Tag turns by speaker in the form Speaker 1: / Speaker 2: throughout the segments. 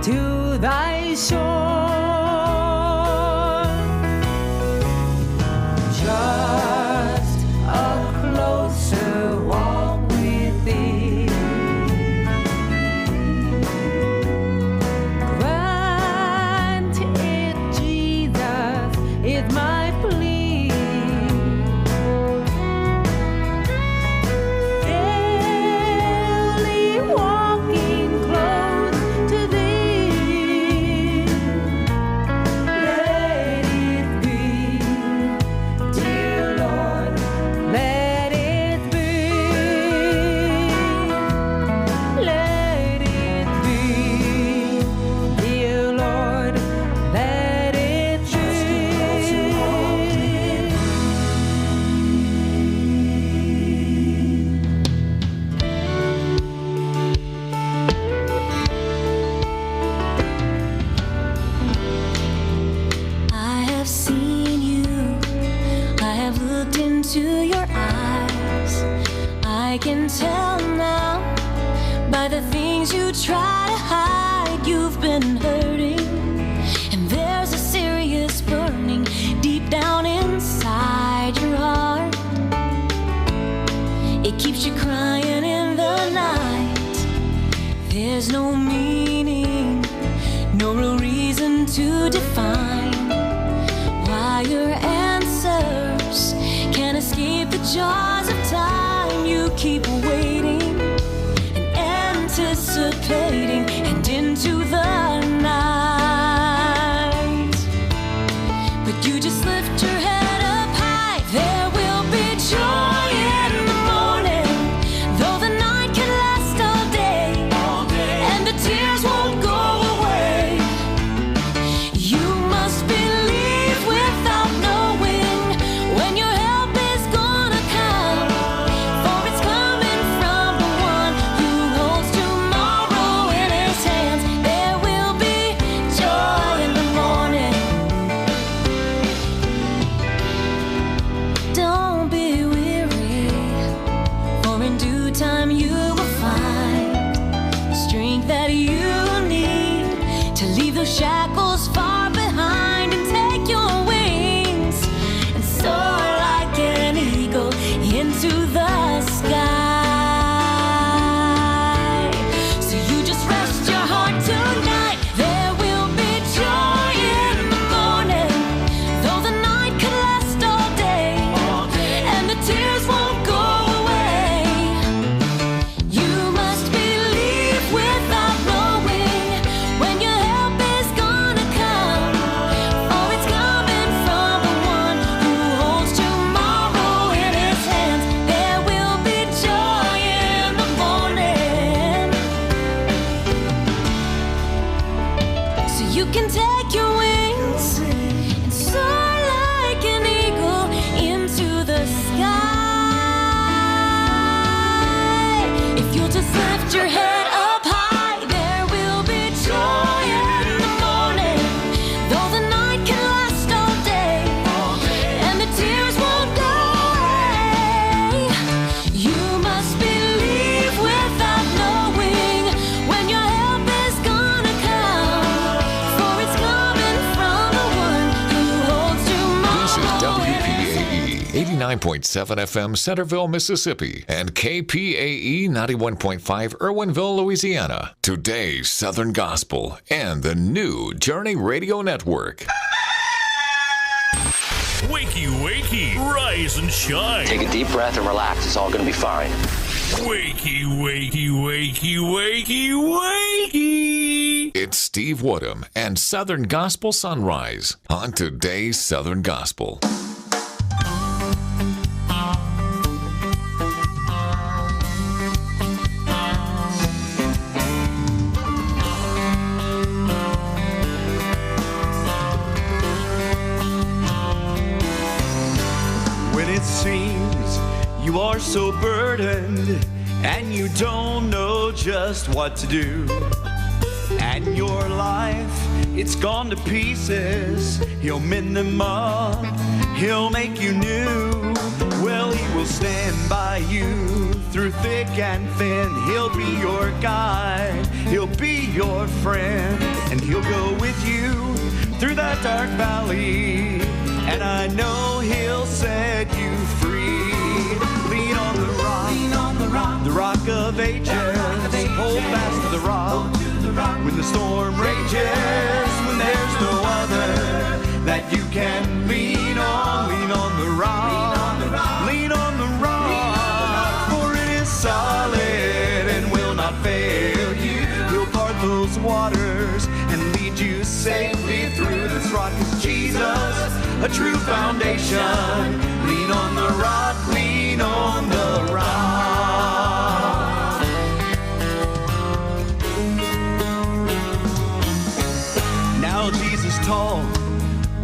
Speaker 1: to thy shore. Just a closer walk with thee. Grant it, Jesus, is my plea. Daily walking close to thee. Let it be, dear Lord, let it be. Let it be, dear Lord, let it be.
Speaker 2: I have seen you, I have looked into your eyes. I can tell now by the things you try to hide. You've been hurting, and there's a serious burning deep down inside your heart. It keeps you crying in the night. There's no meaning, no real reason to define why your answers can't escape the jaws of time. You keep waiting and anticipating, and into the night. But you just lift your head up high. There will be joy in the morning, though the night can last all day, and the tears won't go away. You must believe without knowing when your help is gonna come, for it's coming from the one who holds tomorrow in his hands. There will be joy in the morning. Don't be weary, for in due time you will find the strength that you need to leave those shackles far behind and take your wings and soar like an eagle into the sky. So you just rest your heart tonight. There will be joy in the morning, though the night could last all day, and the tears won't go away. You must believe without knowing when your help is gonna come, for it's coming from the one who holds tomorrow in his hands. There will be joy in the morning. So you can take your wings and soar like an eagle into the sky. If you'll just lift your head up high, there will be joy in the morning, though the night can last all day, and the tears won't go away. You must believe without knowing when your help is gonna come, for it's coming from the one who holds
Speaker 3: This is
Speaker 2: tomorrow in his
Speaker 3: WPAE 89.7 FM Centerville, Mississippi, and KPAE 91.5 Irwinville, Louisiana. Today's Southern Gospel and the new Journey Radio Network.
Speaker 4: Wakey, wakey, rise and shine.
Speaker 5: Take a deep breath and relax. It's all going to be fine.
Speaker 4: Wakey, wakey, wakey, wakey, wakey.
Speaker 3: It's Steve Woodham and Southern Gospel Sonrise on today's Southern Gospel.
Speaker 6: When it seems you are so burdened and you don't know just what to do, and your life, it's gone to pieces, He'll mend them up, He'll make you new. Well, He will stand by you through thick and thin. He'll be your guide, He'll be your friend. and he'll go with you through that dark valley. And I know he'll set you free. Lean on the rock, the rock of ages. Hold fast to the rock when the storm rages, when there's no other that you can lean on. Lean on the rock, lean on the rock, for it is solid and will not fail you. He'll part those waters and lead you safely through. This rock is Jesus, a true foundation. Lean on the rock, lean on the rock. Now Jesus tall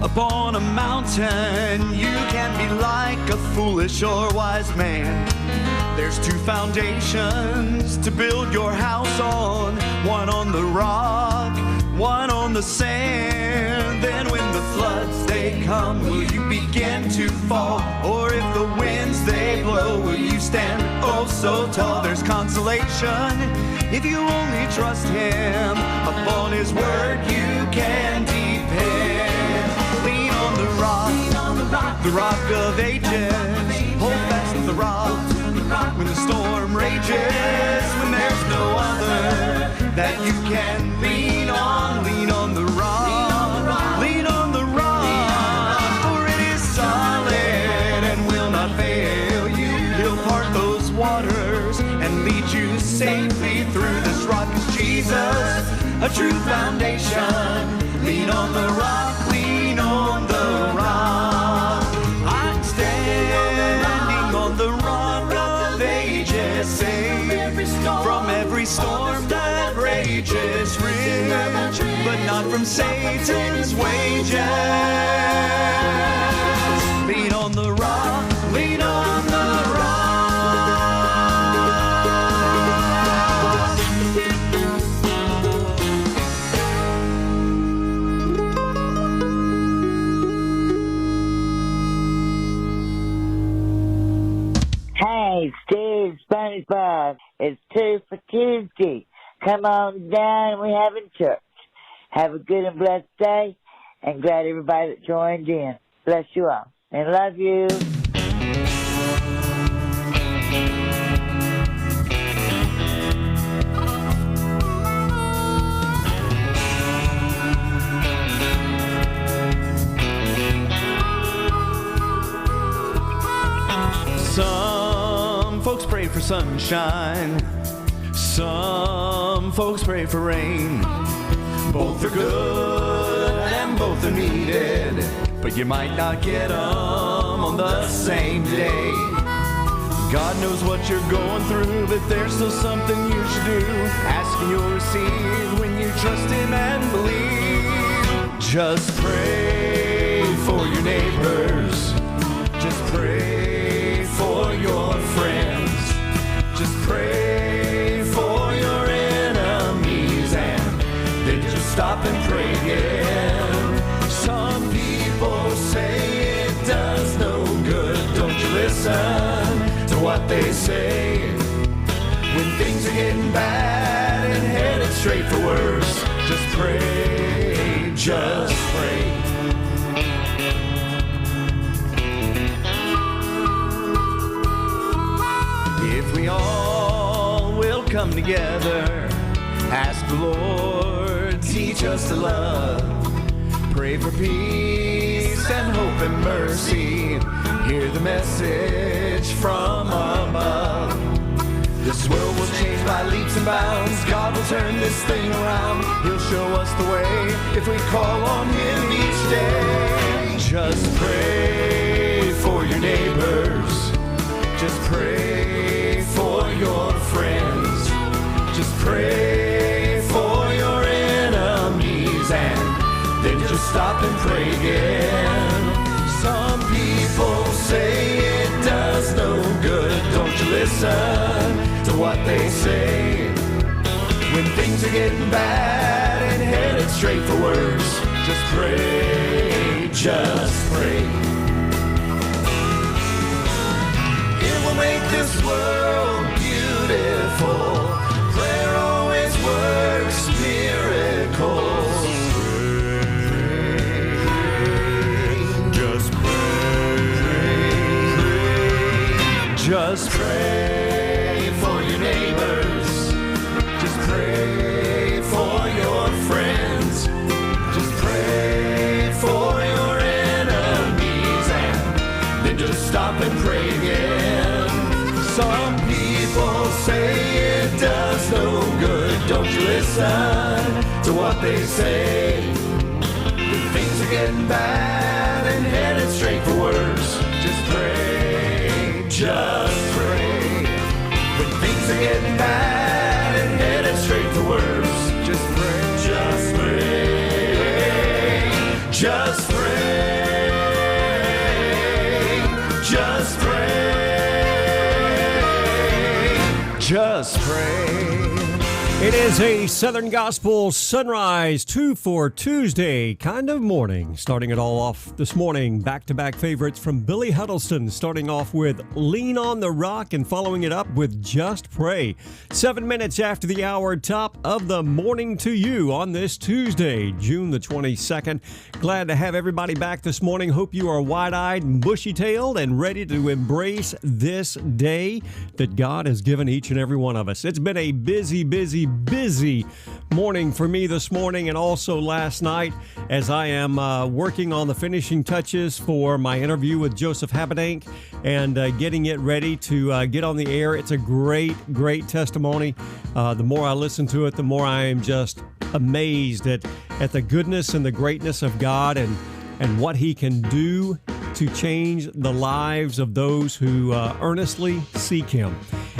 Speaker 6: upon a mountain, you can be like a foolish or wise man. There's two foundations to build your house on, one on the rock, one on the sand. Then when the floods they come, will you begin to fall? Or if the winds they blow, will you stand oh so tall? There's consolation if you only trust him. Upon his word you can depend. Lean on the rock, the rock of ages. Hold fast to the rock when the storm rages, when there's no other that you can lean on. Lean on the rock, lean on the rock, for it is solid and will not fail you. He'll part those waters and lead you safely through. This rock is Jesus, a true foundation. Lean on the rock, lean on the rock. I'm standing on the rock of ages, safe from every storm that rages, free, but not from Satan's wages. Lean on the rock, lean on the rock.
Speaker 7: Hey, Steve, SpongeBob, it's 2 for Tuesday. Come on down, we're having church. Have a good and blessed day, and glad everybody that joined in. Bless you all, and love you.
Speaker 6: Some folks pray for sunshine, some folks pray for rain. Both are good and both are needed, but you might not get them on the same day. God knows what you're going through, but there's still something you should do. Ask and you'll receive when you trust him and believe. Just pray for your neighbors, just pray for your friends, just pray for your enemies, and then just stop and pray again. Some people say it does no good. Don't you listen to what they say. When things are getting bad and headed straight for worse, just pray, just pray. If we all will come together, ask the Lord, teach us to love. Pray for peace and hope and mercy. Hear the message from above. This world will change by leaps and bounds. God will turn this thing around. He'll show us the way if we call on him each day. Just pray for your neighbors. Just pray for your friends. Just pray for your enemies, and then just stop and pray again. Some people say it does no good. Don't you listen to what they say. When things are getting bad and headed straight for worse, just pray, just pray. It will make this world beautiful. Prayer always works miracles. listen to what they say. When things are getting bad and headed straight for worse, just pray, just pray. When things are getting bad and headed straight for worse, just pray, just pray, just pray, just pray, just pray.
Speaker 8: It is a Southern Gospel Sunrise 2 for Tuesday kind of morning. Starting it all off this morning, back-to-back favorites from Billy Huddleston, starting off with Lean on the Rock and following it up with Just Pray. 7 minutes after the hour, top of the morning to you on this Tuesday, June the 22nd. Glad to have everybody back this morning. Hope you are wide-eyed and bushy-tailed and ready to embrace this day that God has given each and every one of us. It's been a busy morning for me this morning and also last night as I am working on the finishing touches for my interview with Joseph Habedank and getting it ready to get on the air. It's a great testimony. The more I listen to it, the more I am just amazed at the goodness and the greatness of God and what He can do to change the lives of those who earnestly seek Him.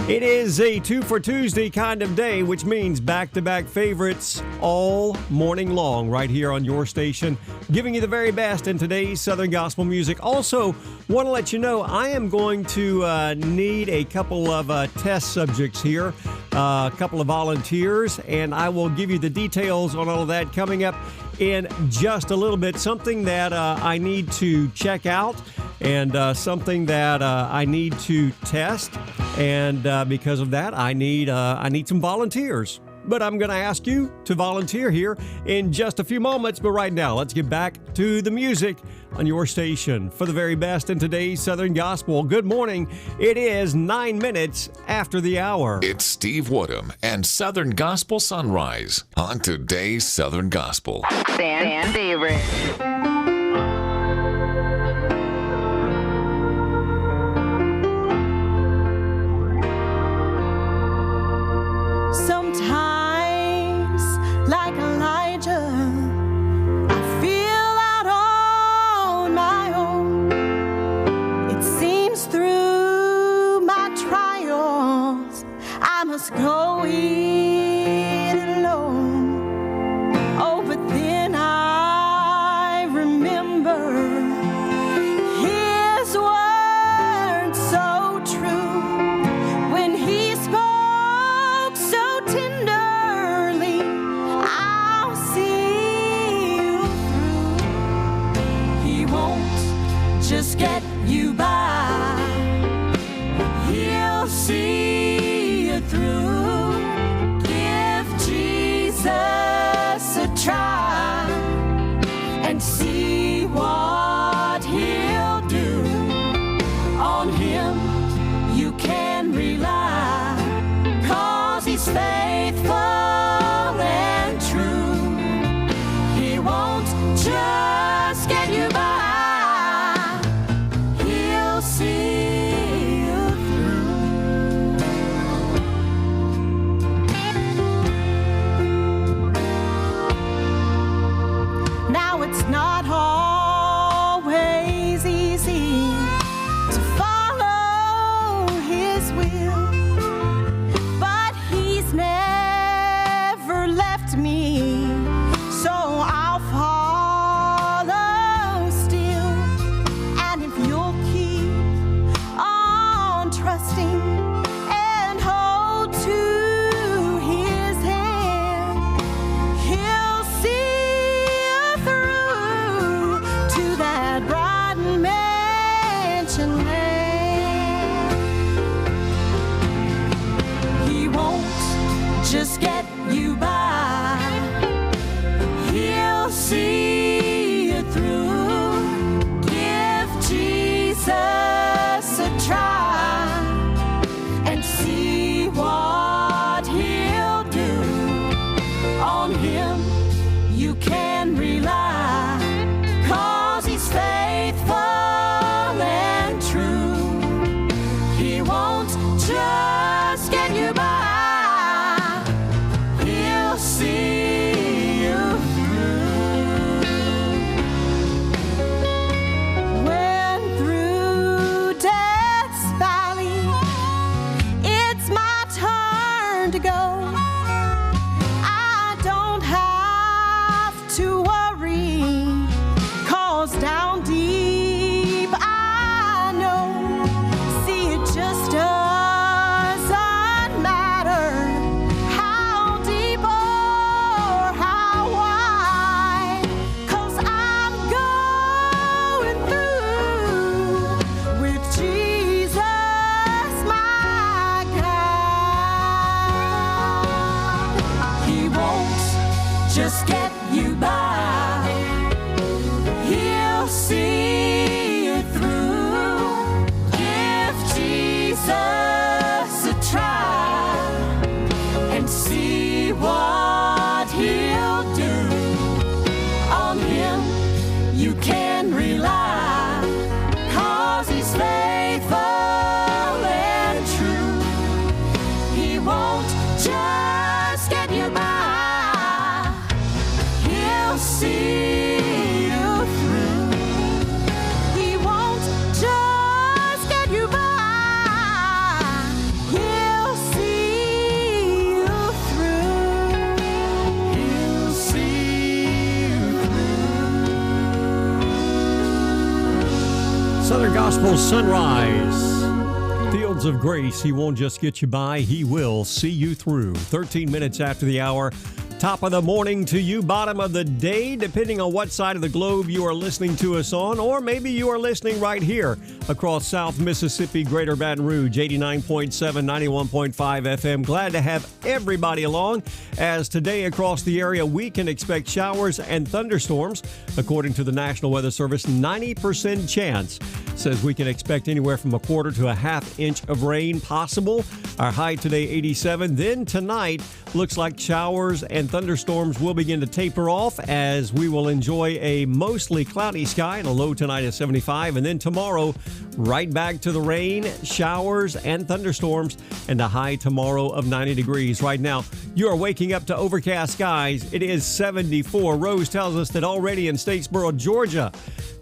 Speaker 8: It is a 2 for Tuesday kind of day, which means back-to-back favorites all morning long right here on your station, giving you the very best in today's Southern Gospel music. Also, want to let you know I am going to need a couple of test subjects here, a couple of volunteers, and I will give you the details on all of that coming up in just a little bit. Something that I need to check out and something that I need to test. And because of that, I need some volunteers. But I'm going to ask you to volunteer here in just a few moments. But right now, let's get back to the music on your station for the very best in today's Southern Gospel. Good morning. It is 9 minutes after the hour.
Speaker 3: It's Steve Woodham and Southern Gospel Sunrise on today's Southern Gospel.
Speaker 9: Fan favorite.
Speaker 2: Sometimes, like Elijah, I feel out on my own. It seems through my trials, I must go it alone. Oh, but then I remember His word so true when He spoke so tenderly. I'll see you through. He won't just get you by, He'll see you through. Give Jesus a try and see what He'll do. On Him you can rely, 'cause He's faithful and true. He won't just get you by, He'll see you through. Now it's not always easy to follow His will, but He's never left me, so I'll follow still. And if you'll keep on trusting and hold to His hand, He'll see you through to that bright mansion land. He won't just get you by, He'll see you through. Give Jesus a try and see what He'll do. On Him you can rely, 'cause He's faithful and true. He won't just get you by, He'll see get you by. He'll see you through. Give Jesus a try and see what he'll do. On him you can rely, 'cause he's faithful and true. He won't just get you by, he'll see you through. He won't just get you by, he'll see you through. He'll see you through.
Speaker 8: Southern Gospel Sonrise. Fields of Grace, he won't just get you by, he will see you through. 13 minutes after the hour. Top of the morning to you, bottom of the day, depending on what side of the globe you are listening to us on, or maybe you are listening right here across South Mississippi, Greater Baton Rouge, 89.7, 91.5 FM. Glad to have everybody along, as today across the area we can expect showers and thunderstorms. According to the National Weather Service, 90% chance. Says we can expect anywhere from a quarter to a half inch of rain possible. Our high today, 87. Then tonight, looks like showers and thunderstorms will begin to taper off, as we will enjoy a mostly cloudy sky and a low tonight of 75. And then tomorrow, right back to the rain, showers, and thunderstorms, and a high tomorrow of 90 degrees. Right now, you are waking up to overcast skies. It is 74. Rose tells us that already in Statesboro, Georgia,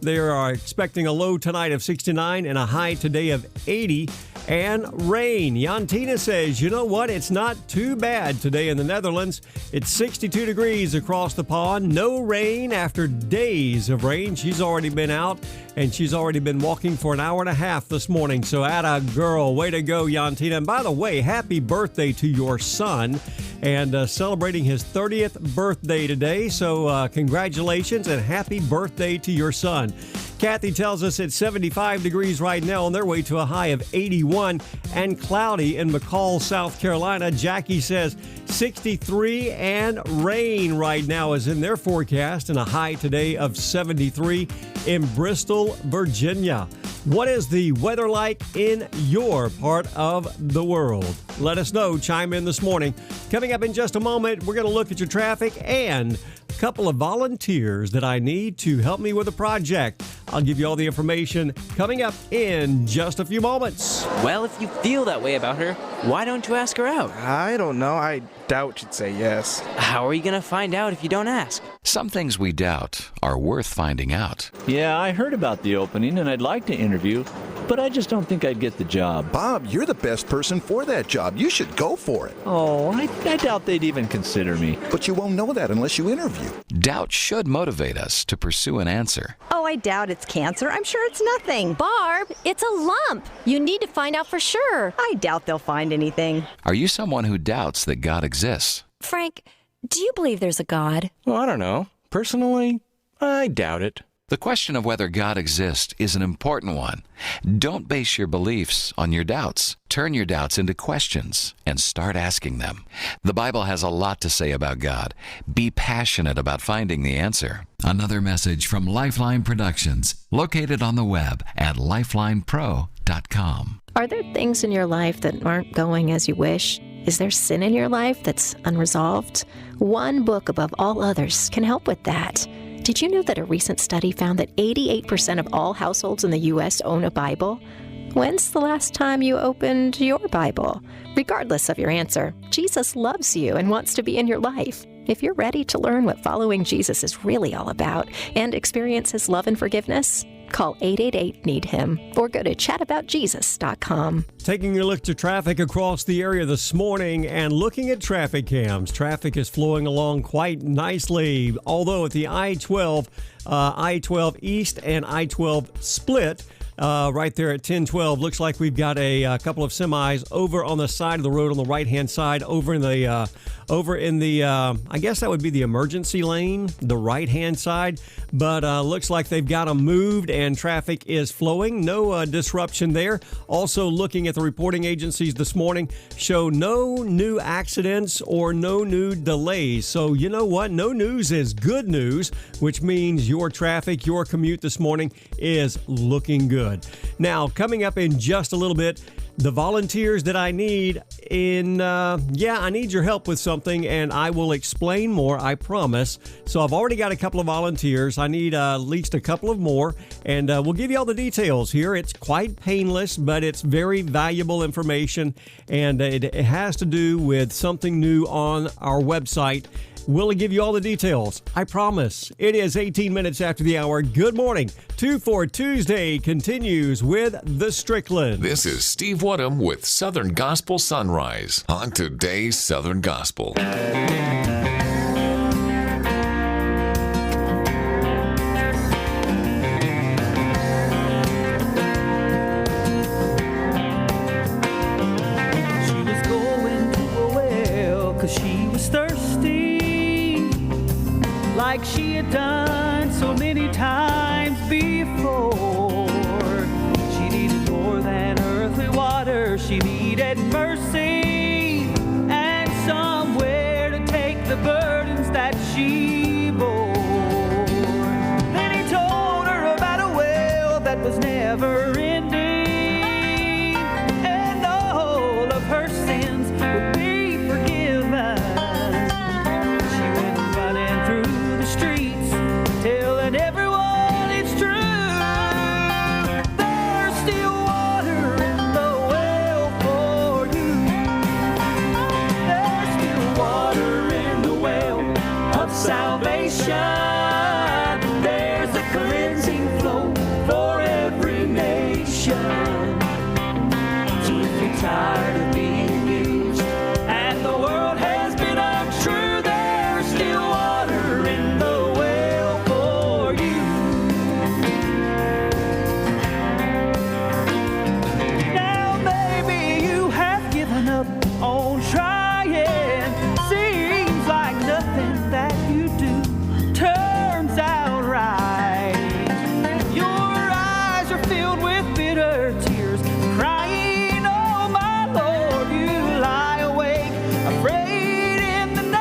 Speaker 8: they are expecting a low tonight of 69 and a high today of 80. And rain. Yantina says, you know what? It's not too bad today in the Netherlands. It's 62 degrees across the pond. No rain after days of rain. She's already been out, and she's already been walking for an hour and a half this morning. So atta girl. Way to go, Yantina. And by the way, happy birthday to your son, and celebrating his 30th birthday today. So congratulations and happy birthday to your son. Kathy tells us it's 75 degrees right now, on their way to a high of 81, and cloudy in McCall, South Carolina. Jackie says 63 and rain right now is in their forecast, and a high today of 73 in Bristol, Virginia. What is the weather like in your part of the world? Let us know. Chime in this morning. Coming up in just a moment, we're going to look at your traffic and a couple of volunteers that I need to help me with a project. I'll give you all the information coming up in just a few moments.
Speaker 9: Well, if you feel that way about her, why don't you ask her out?
Speaker 10: I don't know. I doubt she'd say yes.
Speaker 9: How are you going to find out if you don't ask?
Speaker 3: Some things we doubt are worth finding out.
Speaker 11: Yeah, I heard about the opening and I'd like to interview, but I just don't think I'd get the job.
Speaker 12: Bob, you're the best person for that job. You should go for it.
Speaker 11: Oh, I doubt they'd even consider me.
Speaker 12: But you won't know that unless you interview.
Speaker 3: Doubt should motivate us to pursue an answer.
Speaker 13: Oh, I doubt it's cancer. I'm sure it's nothing.
Speaker 14: Barb, it's a lump. You need to find out for sure.
Speaker 13: I doubt they'll find anything.
Speaker 3: Are you someone who doubts that God exists?
Speaker 14: Frank, do you believe there's a God?
Speaker 11: Well, I don't know. Personally, I doubt it.
Speaker 3: The question of whether God exists is an important one. Don't base your beliefs on your doubts. Turn your doubts into questions and start asking them. The Bible has a lot to say about God. Be passionate about finding the answer. Another message from Lifeline Productions, located on the web at lifelinepro.com.
Speaker 15: Are there things in your life that aren't going as you wish? Is there sin in your life that's unresolved? One book above all others can help with that. Did you know that a recent study found that 88% of all households in the U.S. own a Bible? When's the last time you opened your Bible? Regardless of your answer, Jesus loves you and wants to be in your life. If you're ready to learn what following Jesus is really all about and experience his love and forgiveness, call 888-NEED-HIM or go to chataboutjesus.com.
Speaker 8: Taking a look to traffic across the area this morning and looking at traffic cams. Traffic is flowing along quite nicely, although at the I-12 East and I-12 split, right there at 1012. Looks like we've got a couple of semis over on the side of the road on the right-hand side, over in the, I guess that would be the emergency lane, the right-hand side. But looks like they've got them moved and traffic is flowing. No disruption there. Also looking at the reporting agencies this morning, show no new accidents or no new delays. So you know what? No news is good news, which means your traffic, your commute this morning is looking good. Now, coming up in just a little bit, the volunteers that I need I need your help with something, and I will explain more, I promise. So I've already got a couple of volunteers. I need at least a couple of more, and we'll give you all the details here. It's quite painless, but it's very valuable information, and it has to do with something new on our website. We'll give you all the details. I promise. It is 18 minutes after the hour. Good morning. 2 for Tuesday continues with The Strickland.
Speaker 3: This is Steve Woodham with Southern Gospel Sunrise on today's Southern Gospel.
Speaker 1: She was going to a well 'cause she was thirsty, like she had done so many times before. She needed more than earthly water. She needed mercy and somewhere to take the burdens that she bore. Then he told her about a well that was never ending, and all of her sins would be forgiven. She went running through the streets, telling everyone it's true. There's still water in the well for you. There's still water in the well of salvation. There's a cleansing flow for every nation. So if you're tired of being used and the world has been untrue, there's still water in the well for you. Now maybe you have given up on trying. Seems like nothing that you do turns out right. Your eyes are filled with bitter tears, crying, oh my Lord, you lie awake, afraid in the night.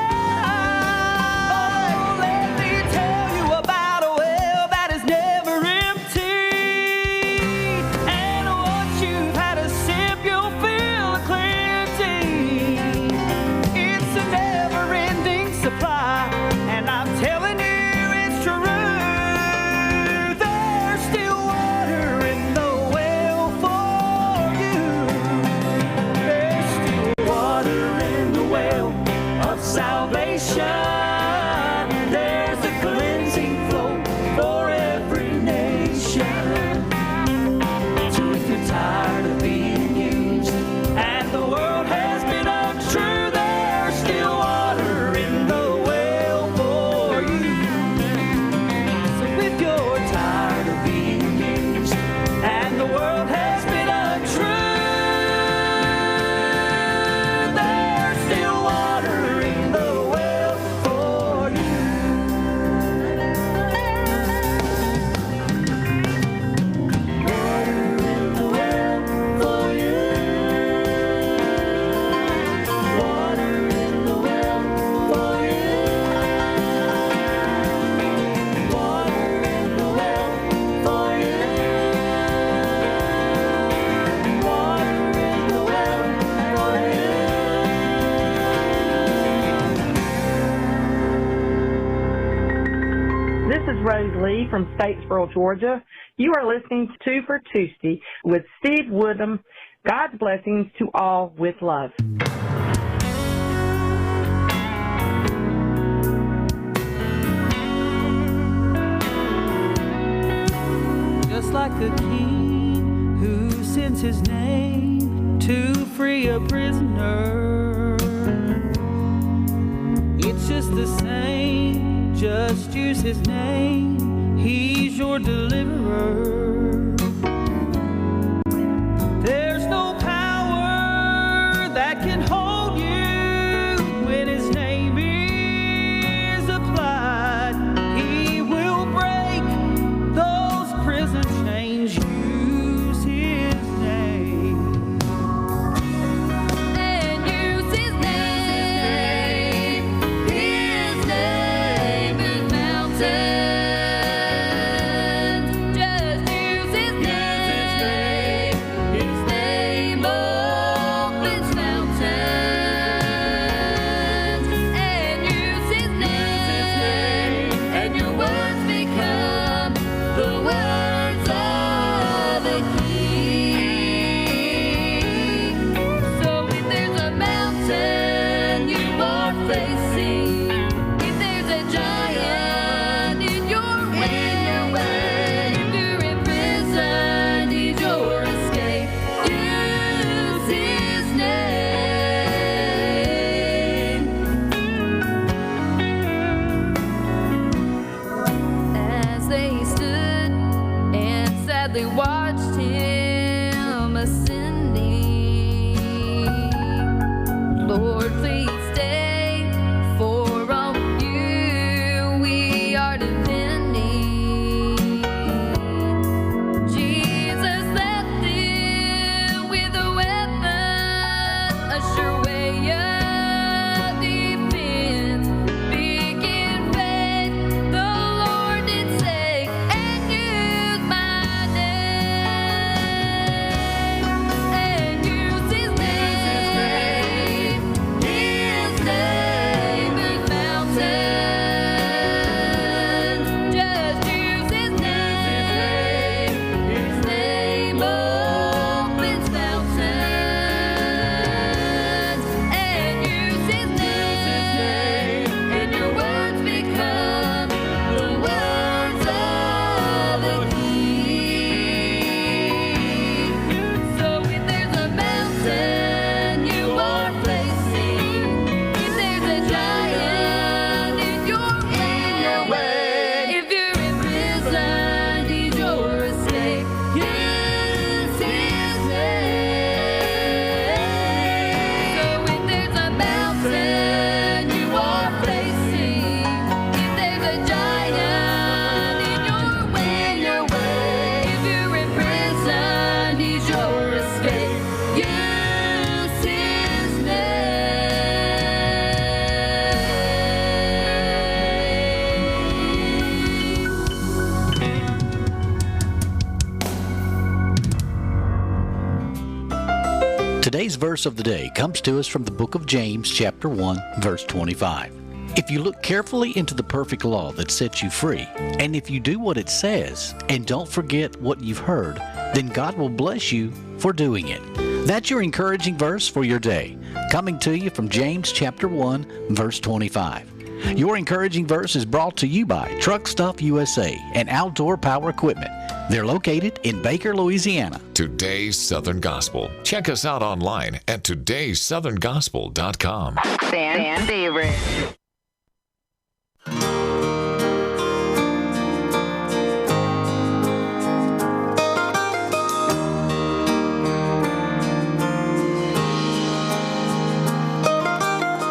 Speaker 1: Oh, let me tell you about a well that is never empty. And once you've had a sip, you'll feel a cleansing. It's a never-ending supply, and I'm telling you it's true. There's still water in the well for you. There's still water in the well of salvation. There's a cleansing flow for every nation. So if you're tired of being used and the world has been untrue, there's still water in the well for you. So if you're tired of being used and the world has been untrue, there's still water in the well for you. Water in the well for you. Water in the well for you. Water in the well for you. Water in the well for you.
Speaker 16: This is Rose Lee from Statesboro, Georgia. You are listening to 2 for Tuesday with Steve Woodham. God's blessings to all with love.
Speaker 1: Just like a king who sends his name to free a prisoner. It's just the same, just use his name, he's your deliverer.
Speaker 2: they watched him ascending. Lord, please stay, for on you we are depending. Jesus left them with a weapon, a sure way of defense. Big in faith, the Lord did say, and use my name, and use his name. His name is mountain. Just use his name. His name opens mountains. And use his name. And your words become the words of a king. So if there's a mountain you are facing, if there's a giant in your way, if you're in prison, need your escape, use his name. So if there's a mountain you are facing, if there's a giant in your way, if you're in prison, need your escape, use his
Speaker 17: Today's verse of the day comes to us from the book of James, chapter 1, verse 25. If you look carefully into the perfect law that sets you free, and if you do what it says, and don't forget what you've heard, then God will bless you for doing it. That's your encouraging verse for your day, coming to you from James chapter 1, verse 25. Your encouraging verse is brought to you by Truck Stuff USA and Outdoor Power Equipment. They're located in Baker, Louisiana.
Speaker 3: Today's Southern Gospel. Check us out online at todaysoutherngospel.com.
Speaker 7: Fan favorite.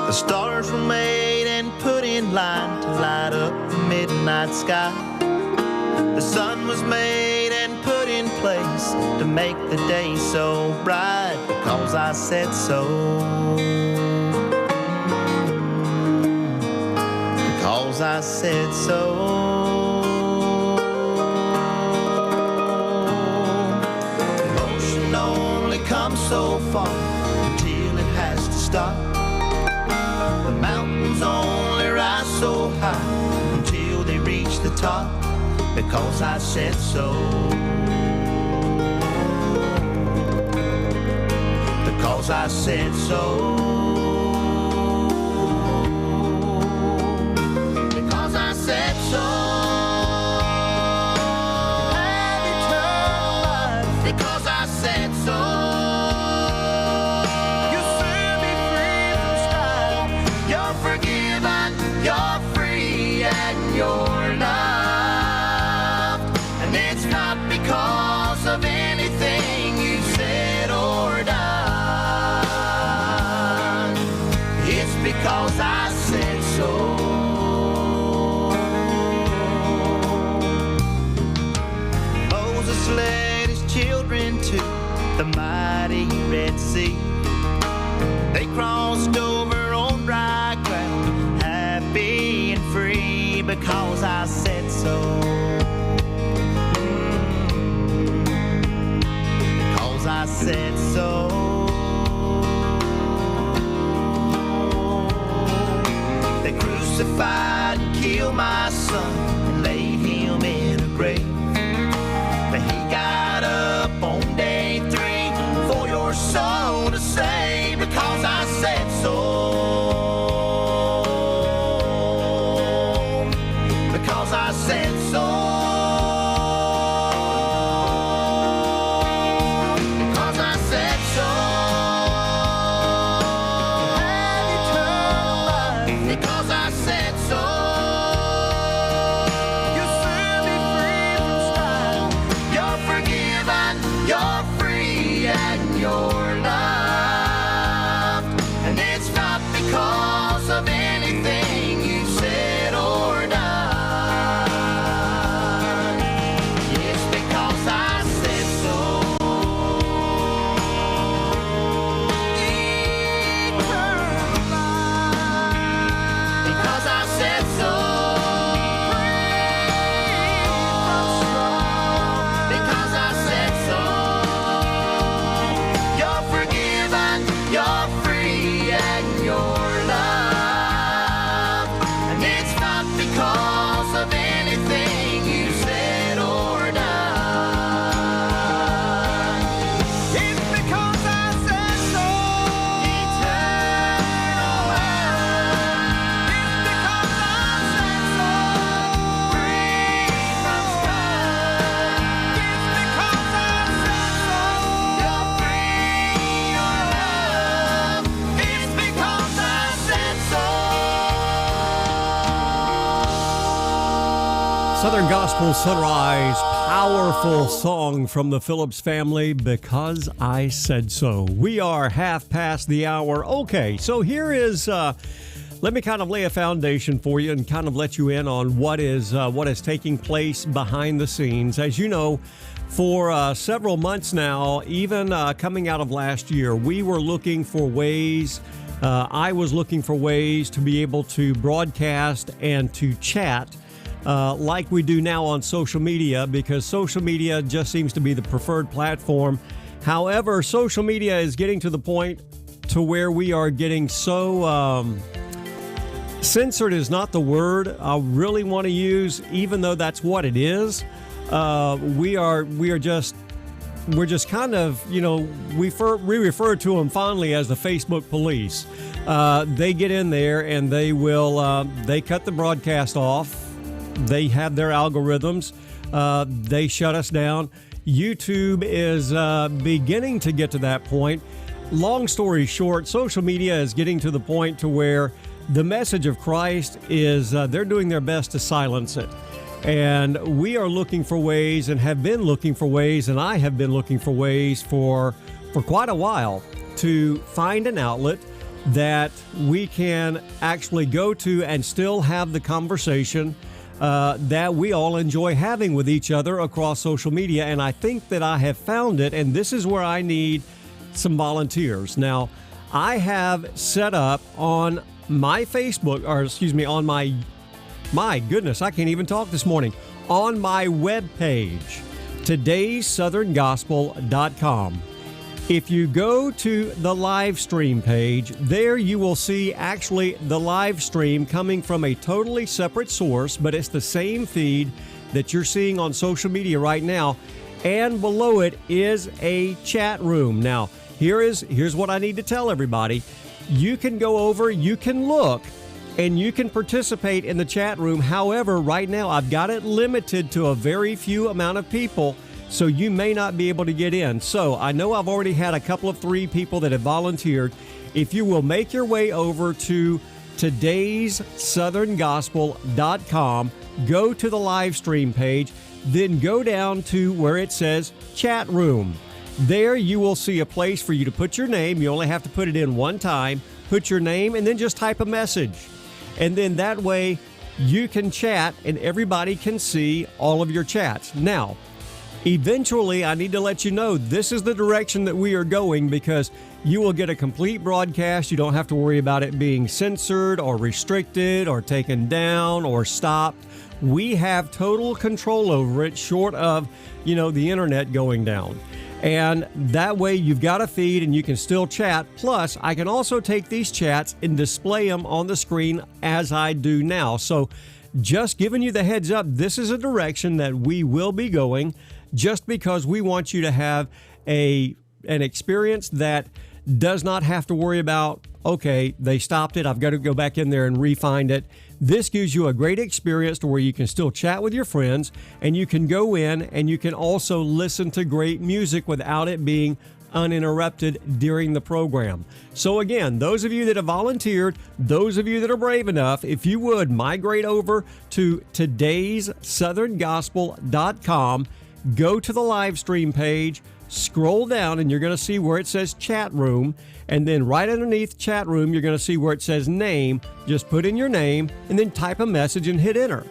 Speaker 6: The stars were made and put in line to light up the midnight sky. The sun was made and put in place to make the day so bright, because I said so. Because I said so. Emotion only comes so far until it has to stop. The mountains only rise so high until they reach the top, because I said so. Because I said so. Because I said so. Have eternal life. Because I said so. You'll soon be free from strife. You're forgiven, you're free, and you're loved. And it's not because of anything you said or done. It's because I said so. Moses led his children to the mighty Red Sea. They crossed over on dry ground, happy and free, because I said so. Because I said so. They crucified and killed my son and laid him in a grave. But he got up on day 3 for your soul to save, because I said so. Because I said so. Because I said so. Have eternal life. Because I said so. You'll soon be free from strife. You're forgiven.
Speaker 8: Southern Gospel Sonrise, powerful song from the Phillips family, Because I Said So. We are half past the hour. Okay, so here is, let me kind of lay a foundation for you and kind of let you in on what is taking place behind the scenes. As you know, for several months now, even coming out of last year, we were looking for ways, I was looking for ways to be able to broadcast and to chat like we do now on social media, because social media just seems to be the preferred platform. However, social media is getting to the point to where we are getting so censored is not the word I really want to use, even though that's what it is. We're just kind of, you know, we refer to them fondly as the Facebook police. They get in there and they will they cut the broadcast off. They have their algorithms. They shut us down. YouTube is beginning to get to that point. Long story short, social media is getting to the point to where the message of Christ is they're doing their best to silence it. And we are looking for ways and have been looking for ways, and I have been looking for ways for quite a while to find an outlet that we can actually go to and still have the conversation that we all enjoy having with each other across social media. And I think that I have found it, and this is where I need some volunteers. Now, I have set up on my Facebook, or excuse me, on my goodness, I can't even talk this morning, on my webpage, todayssoutherngospel.com. If you go to the live stream page, there you will see actually the live stream coming from a totally separate source, but it's the same feed that you're seeing on social media right now. And below it is a chat room. Now, here's what I need to tell everybody. You can go over, you can look, and you can participate in the chat room. However, right now I've got it limited to a very few amount of people, so you may not be able to get in. So I know I've already had a couple of 3 people that have volunteered. If you will make your way over to todayssoutherngospel.com, go to the live stream page, then go down to where it says chat room. There you will see a place for you to put your name. You only have to put it in one time. Put your name and then just type a message. And then that way you can chat and everybody can see all of your chats. Now, eventually, I need to let you know this is the direction that we are going, because you will get a complete broadcast. You don't have to worry about it being censored or restricted or taken down or stopped. We have total control over it, short of, the internet going down. And that way you've got a feed and you can still chat. Plus, I can also take these chats and display them on the screen as I do now. So just giving you the heads up, this is a direction that we will be going, just because we want you to have an experience that does not have to worry about, okay, they stopped it, I've got to go back in there and re-find it. This gives you a great experience to where you can still chat with your friends, and you can go in and you can also listen to great music without it being uninterrupted during the program. So again, those of you that have volunteered, those of you that are brave enough, if you would migrate over to todayssoutherngospel.com, go to the live stream page, scroll down, and you're going to see where it says chat room. And then right underneath chat room, you're going to see where it says name. Just put in your name and then type a message and hit enter.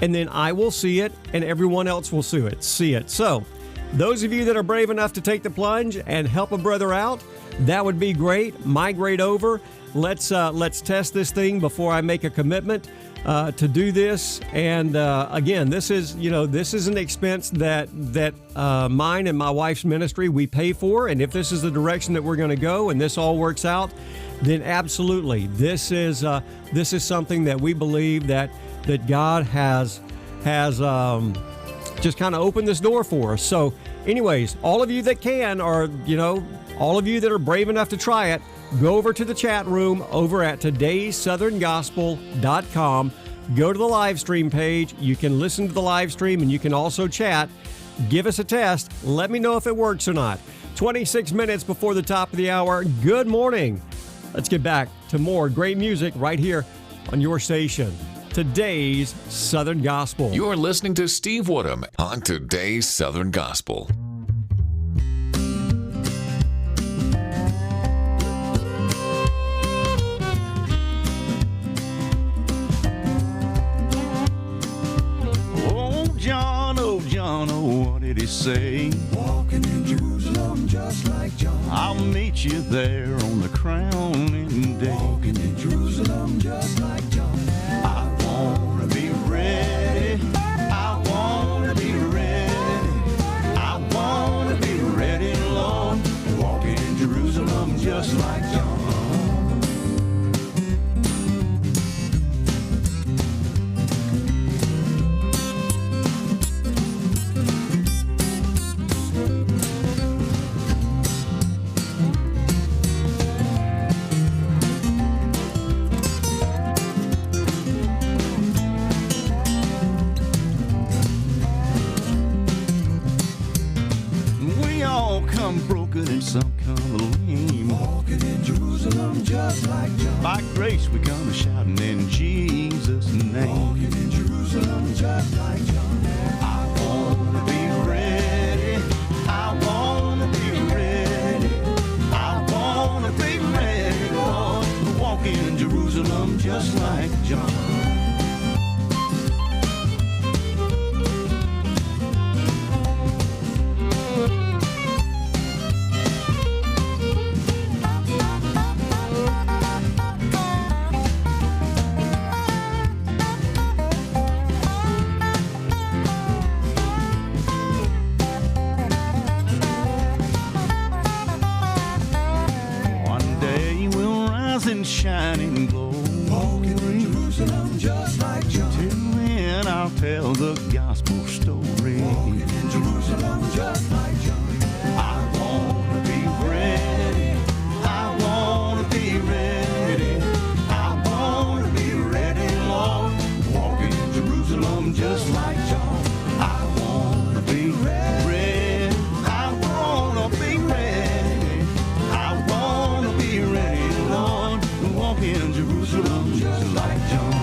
Speaker 8: And then I will see it and everyone else will see it. So those of you that are brave enough to take the plunge and help a brother out, that would be great. Migrate over. Let's test this thing before I make a commitment to do this. And again, this is an expense that mine and my wife's ministry, we pay for. And if this is the direction that we're going to go and this all works out, then absolutely, this is something that we believe that God has just kind of opened this door for us. So anyways, all of you that can, or all of you that are brave enough to try it, go over to the chat room over at todayssoutherngospel.com. Go to the live stream page. You can listen to the live stream and you can also chat. Give us a test. Let me know if it works or not. 26 minutes before the top of the hour. Good morning. Let's get back to more great music right here on your station. today's Southern Gospel.
Speaker 3: You're listening to Steve Woodham on today's Southern Gospel.
Speaker 6: Oh, John, oh, what did he say? Walking in Jerusalem just like John. I'll meet you there on the crowning day. Walking in Jerusalem just like John. I want to be ready. I want to be ready. I want to be ready, Lord. Walking in Jerusalem just like John. And some come lame. Walking in Jerusalem just like John. By grace we come shouting in Jesus' name. Walking in Jerusalem just like John. I want to be ready. I want to be ready. I want to be ready, Lord. Walking in Jerusalem just like John. Shining glow. Walking in Jerusalem just like John. Till then I'll tell the gospel story. Walking in Jerusalem just like John. I want to be ready. I want to be ready. I want to be ready, Lord. Walking in Jerusalem just like John. I want to be ready. I want to be ready. I want to be ready, Lord. Walking in Jerusalem just like John.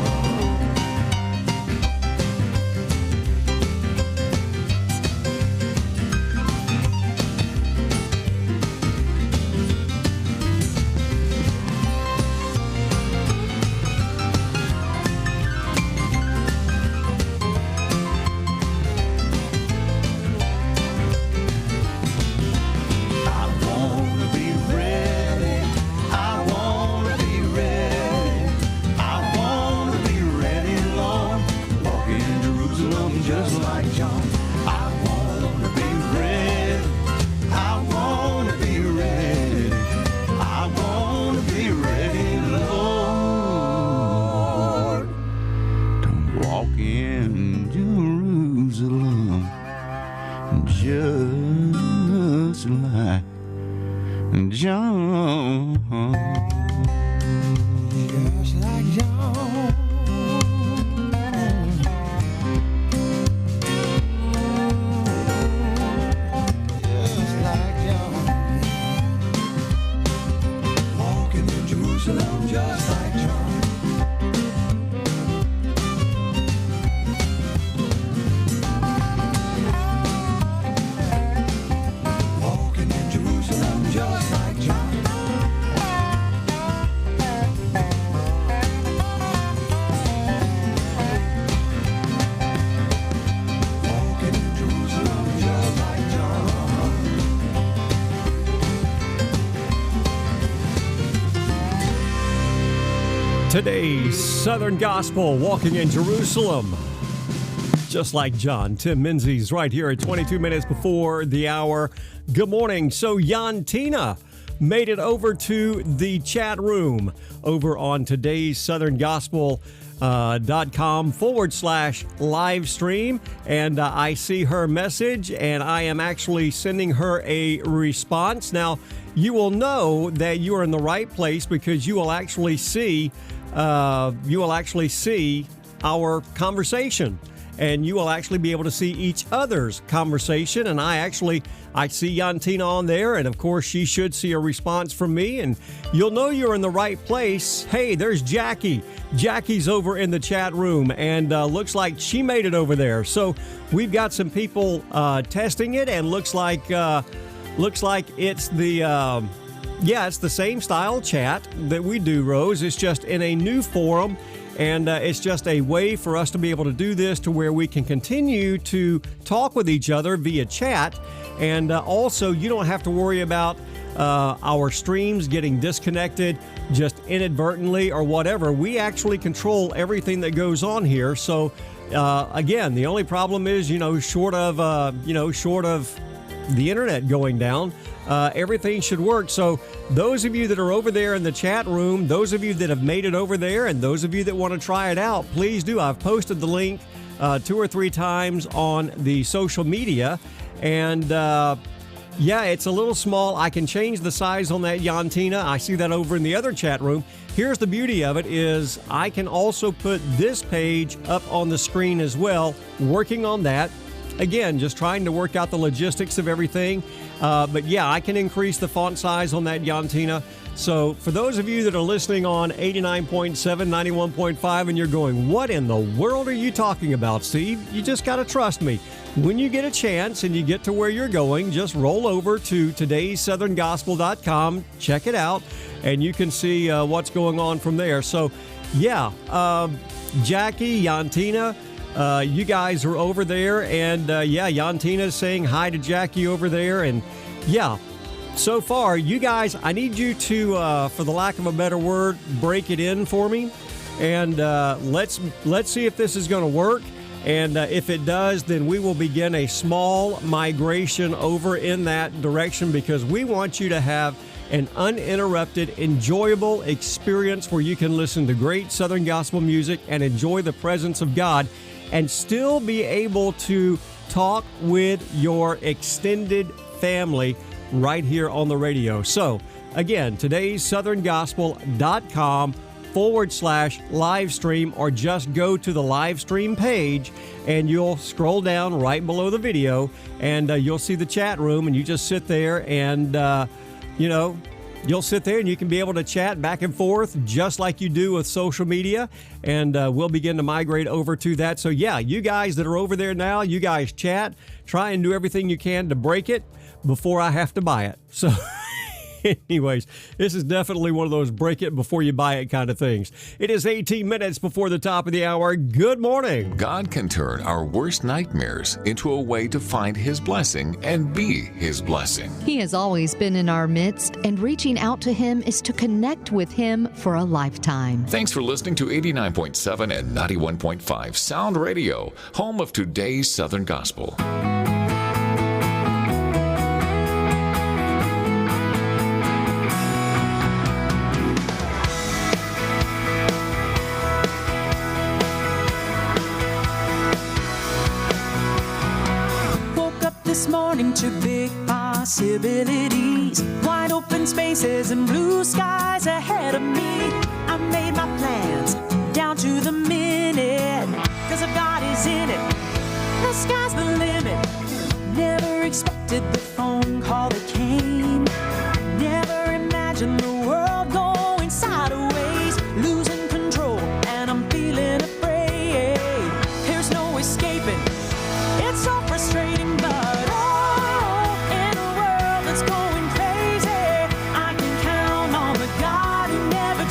Speaker 8: Today's Southern Gospel, walking in Jerusalem, just like John. Tim Menzies right here at 22 minutes before the hour. Good morning. So Yantina made it over to the chat room over on today's Southern Gospel.com/live stream. And I see her message and I am actually sending her a response. Now, you will know that you are in the right place because you will actually see our conversation. and you will actually be able to see each other's conversation. And I see Yantina on there, and of course she should see a response from me, and you'll know you're in the right place. Hey, there's Jackie. Jackie's over in the chat room, and looks like she made it over there. So we've got some people testing it, and looks like it's the it's the same style chat that we do, Rose. It's just in a new forum, and it's just a way for us to be able to do this to where we can continue to talk with each other via chat. And also, you don't have to worry about our streams getting disconnected just inadvertently or whatever. We actually control everything that goes on here. So again, the only problem is, short of the internet going down, everything should work. So those of you that are over there in the chat room, those of you that have made it over there, and those of you that want to try it out, please do. I've posted the link 2 or 3 times on the social media, and it's a little small. I can change the size on that, Yantina. I see that over in the other chat room. Here's the beauty of it is I can also put this page up on the screen as well, working on that. Again, just trying to work out the logistics of everything. But yeah, I can increase the font size on that, Yantina. So for those of you that are listening on 89.7, 91.5, and you're going, what in the world are you talking about, Steve? You just got to trust me. When you get a chance and you get to where you're going, just roll over to todaysoutherngospel.com, check it out, and you can see what's going on from there. So yeah, Jackie, Yantina, you guys are over there, and Yantina's saying hi to Jackie over there, and yeah, so far, you guys, I need you to, for the lack of a better word, break it in for me, and let's see if this is going to work, and if it does, then we will begin a small migration over in that direction, because we want you to have an uninterrupted, enjoyable experience where you can listen to great Southern gospel music and enjoy the presence of God, and still be able to talk with your extended family right here on the radio. So again, todaysoutherngospel.com/live stream, or just go to the live stream page and you'll scroll down right below the video, and you'll see the chat room, and you just sit there and you'll sit there and you can be able to chat back and forth just like you do with social media, and we'll begin to migrate over to that. So yeah, you guys that are over there now, you guys chat, try and do everything you can to break it before I have to buy it. So anyways, this is definitely one of those break it before you buy it kind of things. It is 18 minutes before the top of the hour. Good morning.
Speaker 3: God can turn our worst nightmares into a way to find His blessing and be His blessing.
Speaker 18: He has always been in our midst, and reaching out to Him is to connect with Him for a lifetime.
Speaker 3: Thanks for listening to 89.7 and 91.5 Sound Radio, home of today's Southern Gospel.
Speaker 2: This morning to big possibilities, wide open spaces and blue skies ahead of me. I made my plans down to the minute, 'cause if God is in it, the sky's the limit. Never expected the phone call that came. Never imagined the world going sideways, losing control, and I'm feeling afraid. There's no escaping, it's so frustrating, but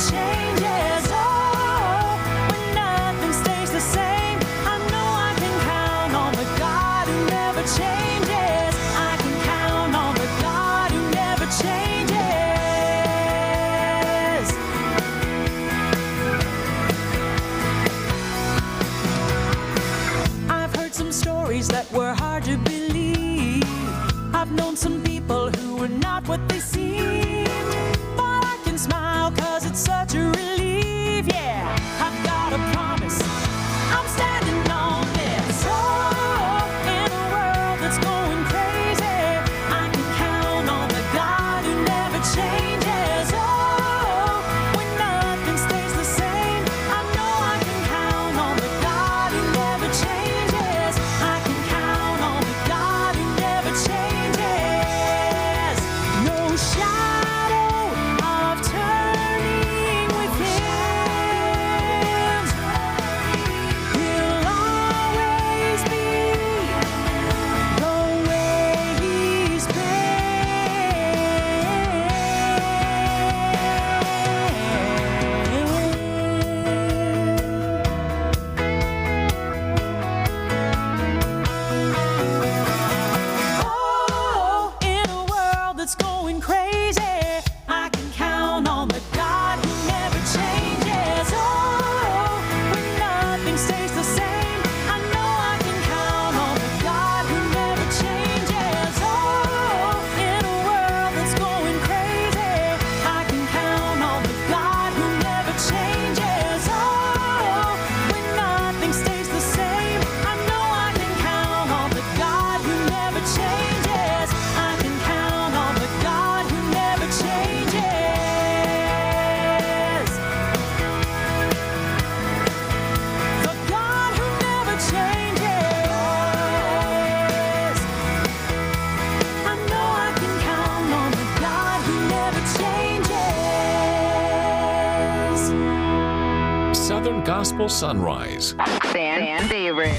Speaker 2: changes. Oh, when nothing stays the same, I know I can count on the God who never changes. I can count on the God who never changes. I've heard some stories that were hard to believe. I've known some people who were not what they seem. But I can smile 'cause it's such a relief, yeah. I've got a promise, I'm standing on this. Oh, in a world that's going crazy, I can count on the God who never changes. Oh, when nothing stays the same, I know I can count on the God who never changes.
Speaker 3: Gospel Sonrise.
Speaker 7: Fan favorite.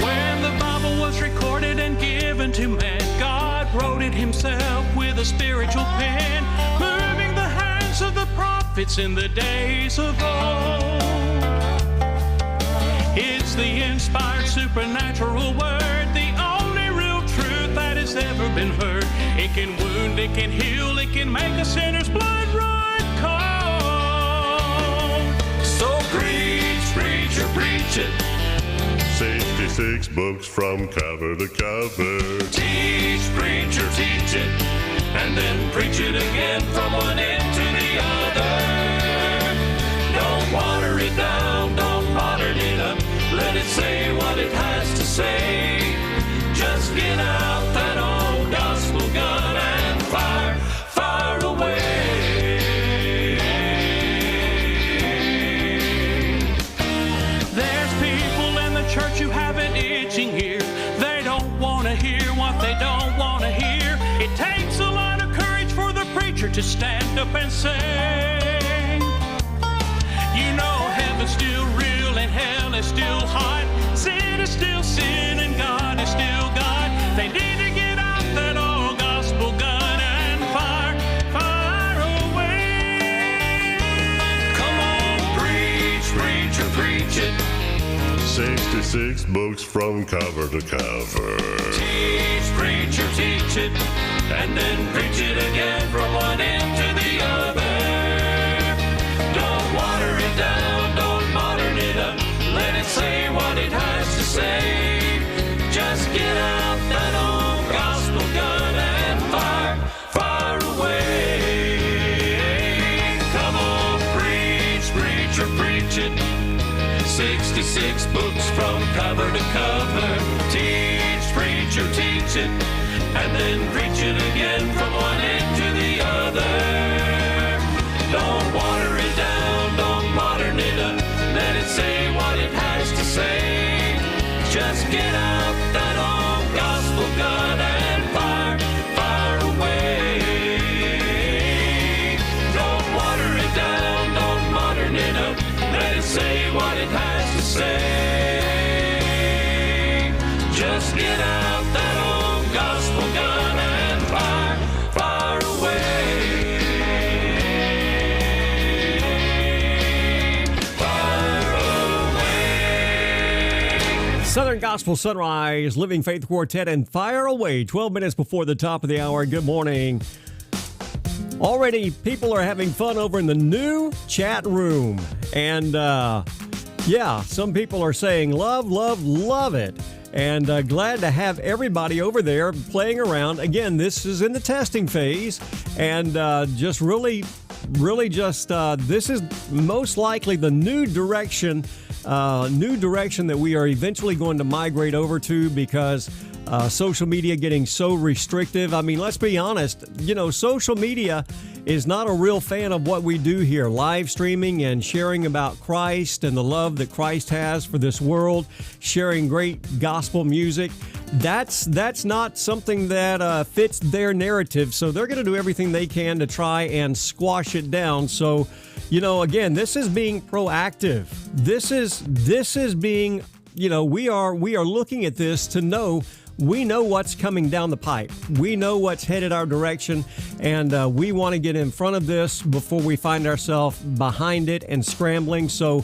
Speaker 1: When the Bible was recorded and given to man, God wrote it himself with a spiritual pen, moving the hands of the prophets in the days of old. It's the inspired supernatural word, the only real truth that has ever been heard. It can wound, it can heal, it can make a sinner's blood run cold. So preach, preacher, preach it.
Speaker 19: 66 books from cover to cover.
Speaker 1: Teach, preacher, teach it, and then preach it again from one end to the other. Don't water it down, don't modern it up. Let it say what it has to say. Just get out that old gospel gun and fire away. There's people in the church who have an itching ear. They don't want to hear what they don't want to hear. It takes a lot of courage for the preacher to stand up and say, you know heaven's still real and hell is still hot. Sin is still sin and God is still God. They need to get out that old gospel gun and fire away. Come on, preach, preacher, preach it.
Speaker 19: 66 books from cover to cover.
Speaker 1: Teach, preacher, teach it, and then preach it again from one end to the other. Don't water it down, don't modern it up. Let it say what it has to say. Just get out that old gospel gun and fire away. Come on, preach, preacher, preach it. 66 books from cover to cover. Teach, preacher, teach it, and then preach it again from one end to the other. Don't water it down, don't modern it up. Let it say what it has to say. Just get out that old gospel gun and fire away. Don't water it down, don't modern it up. Let it say what it has to say. Just get out that old gospel gun and fire away.
Speaker 8: Southern Gospel Sunrise, Living Faith Quartet, and Fire Away. 12 minutes before the top of the hour. Good morning. Already, people are having fun over in the new chat room. And, some people are saying love, love, love it. And glad to have everybody over there playing around. Again, this is in the testing phase. And this is most likely the new direction that we are eventually going to migrate over to, because social media getting so restrictive. I mean, let's be honest, social media is not a real fan of what we do here. Live streaming and sharing about Christ and the love that Christ has for this world, sharing great gospel music. That's not something that fits their narrative. So they're going to do everything they can to try and squash it down. So, again, this is being proactive. This is being, we are looking at this to know. We know what's coming down the pipe. We know what's headed our direction, and we want to get in front of this before we find ourselves behind it and scrambling. So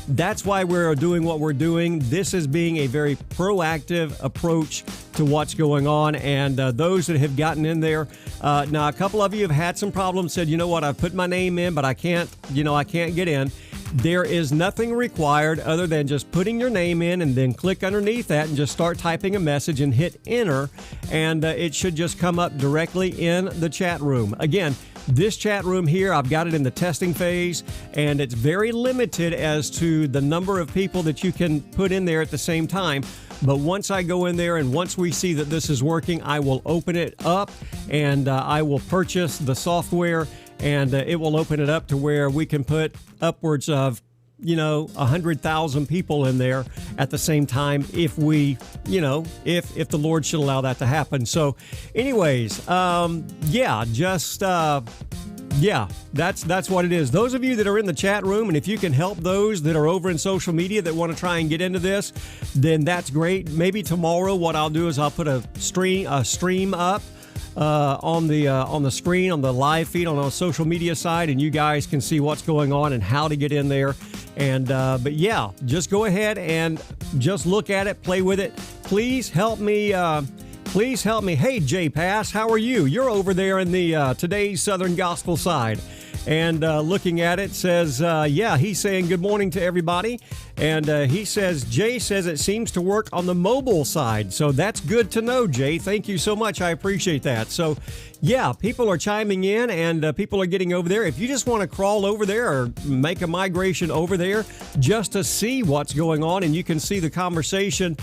Speaker 8: that's why we're doing what we're doing. This is being a very proactive approach to what's going on. And those that have gotten in there, now a couple of you have had some problems, said, you know what, I've put my name in, but I can't get in. There is nothing required other than just putting your name in and then click underneath that and just start typing a message and hit enter, and it should just come up directly in the chat room. Again, this chat room here, I've got it in the testing phase, and it's very limited as to the number of people that you can put in there at the same time. But once I go in there and once we see that this is working, I will open it up and I will purchase the software, and it will open it up to where we can put upwards of 100,000 people in there at the same time if we, if the Lord should allow that to happen. So anyways, that's what it is. Those of you that are in the chat room, and if you can help those that are over in social media that want to try and get into this, then that's great. Maybe tomorrow what I'll do is I'll put a stream up on the screen, on the live feed on our social media side, and you guys can see what's going on and how to get in there. And but yeah, just go ahead and just look at it, play with it. Please help me. Please help me. Hey, Jay Pass, how are you? You're over there in the Today's Southern Gospel side. And looking at it says, he's saying good morning to everybody. And he says, Jay says it seems to work on the mobile side. So that's good to know, Jay. Thank you so much. I appreciate that. So, yeah, people are chiming in and people are getting over there. If you just want to crawl over there or make a migration over there just to see what's going on and you can see the conversation,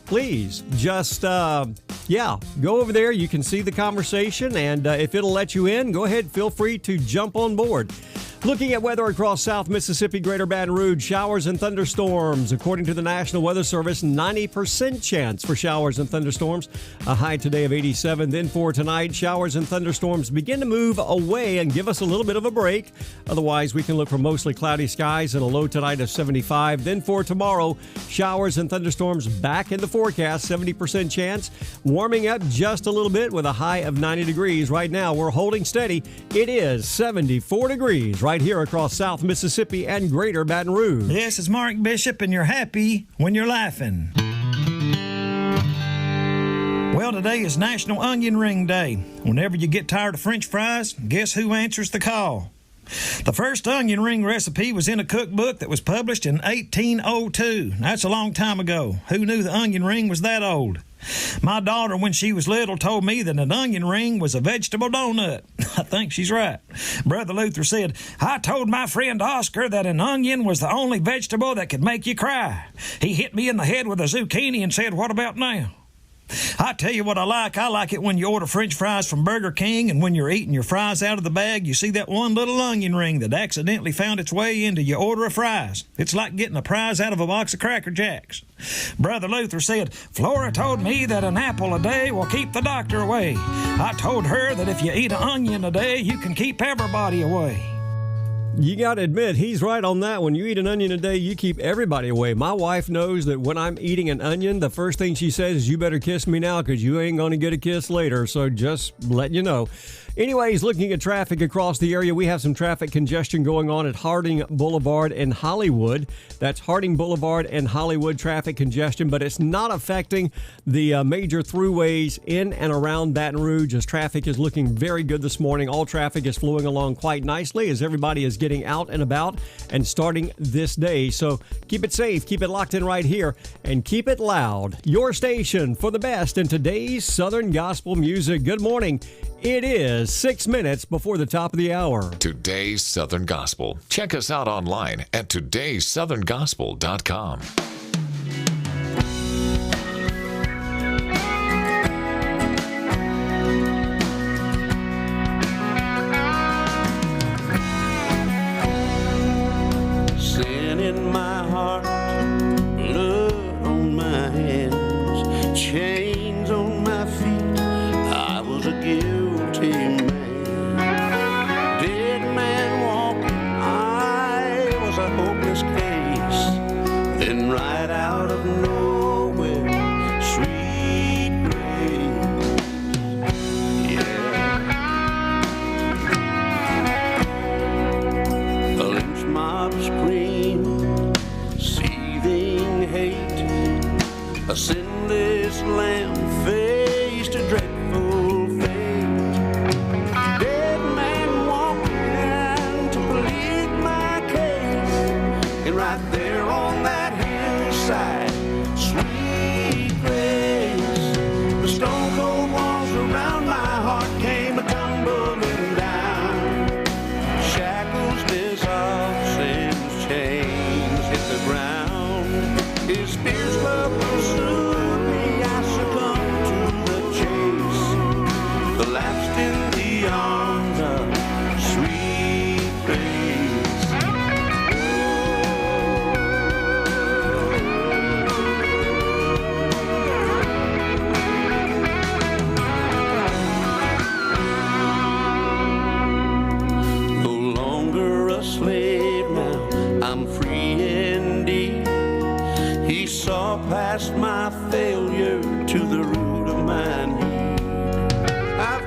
Speaker 8: please just, go over there. You can see the conversation. And if it'll let you in, go ahead. Feel free to jump on board. Looking at weather across South Mississippi, Greater Baton Rouge, showers and thunderstorms. According to the National Weather Service, 90% chance for showers and thunderstorms. A high today of 87. Then for tonight, showers and thunderstorms begin to move away and give us a little bit of a break. Otherwise, we can look for mostly cloudy skies and a low tonight of 75. Then for tomorrow, showers and thunderstorms back in the forecast, 70% chance. Warming up just a little bit with a high of 90 degrees. Right now, we're holding steady. It is 74 degrees right here across South Mississippi and Greater Baton Rouge.
Speaker 20: This is Mark Bishop, and you're happy when you're laughing. Well, today is National Onion Ring Day. Whenever you get tired of French fries, guess who answers the call? The first onion ring recipe was in a cookbook that was published in 1802. That's a long time ago. Who knew the onion ring was that old? My daughter, when she was little, told me that an onion ring was a vegetable donut. I think she's right. Brother Luther said, I told my friend Oscar that an onion was the only vegetable that could make you cry. He hit me in the head with a zucchini and said, what about now? I tell you what I like it when you order French fries from Burger King, and when you're eating your fries out of the bag, you see that one little onion ring that accidentally found its way into your order of fries. It's like getting a prize out of a box of Cracker Jacks. Brother Luther said, Flora told me that an apple a day will keep the doctor away. I told her that if you eat an onion a day, you can keep everybody away.
Speaker 8: You got to admit, he's right on that. When you eat an onion a day, you keep everybody away. My wife knows that when I'm eating an onion, the first thing she says is, you better kiss me now because you ain't going to get a kiss later. So just letting you know. Anyways, looking at traffic across the area, we have some traffic congestion going on at Harding Boulevard and Hollywood. That's Harding Boulevard and Hollywood traffic congestion, but it's not affecting the major throughways in and around Baton Rouge, as traffic is looking very good this morning. All traffic is flowing along quite nicely as everybody is getting out and about and starting this day. So keep it safe, keep it locked in right here, and keep it loud. Your station for the best in today's Southern Gospel music. Good morning. It is 6 minutes before the top of the hour.
Speaker 3: Today's Southern Gospel. Check us out online at todaysoutherngospel.com.
Speaker 21: Sin in my heart, blood on my hands, chains on my feet. I was a guilty man, dead man walking. I was a hopeless case. Then right out of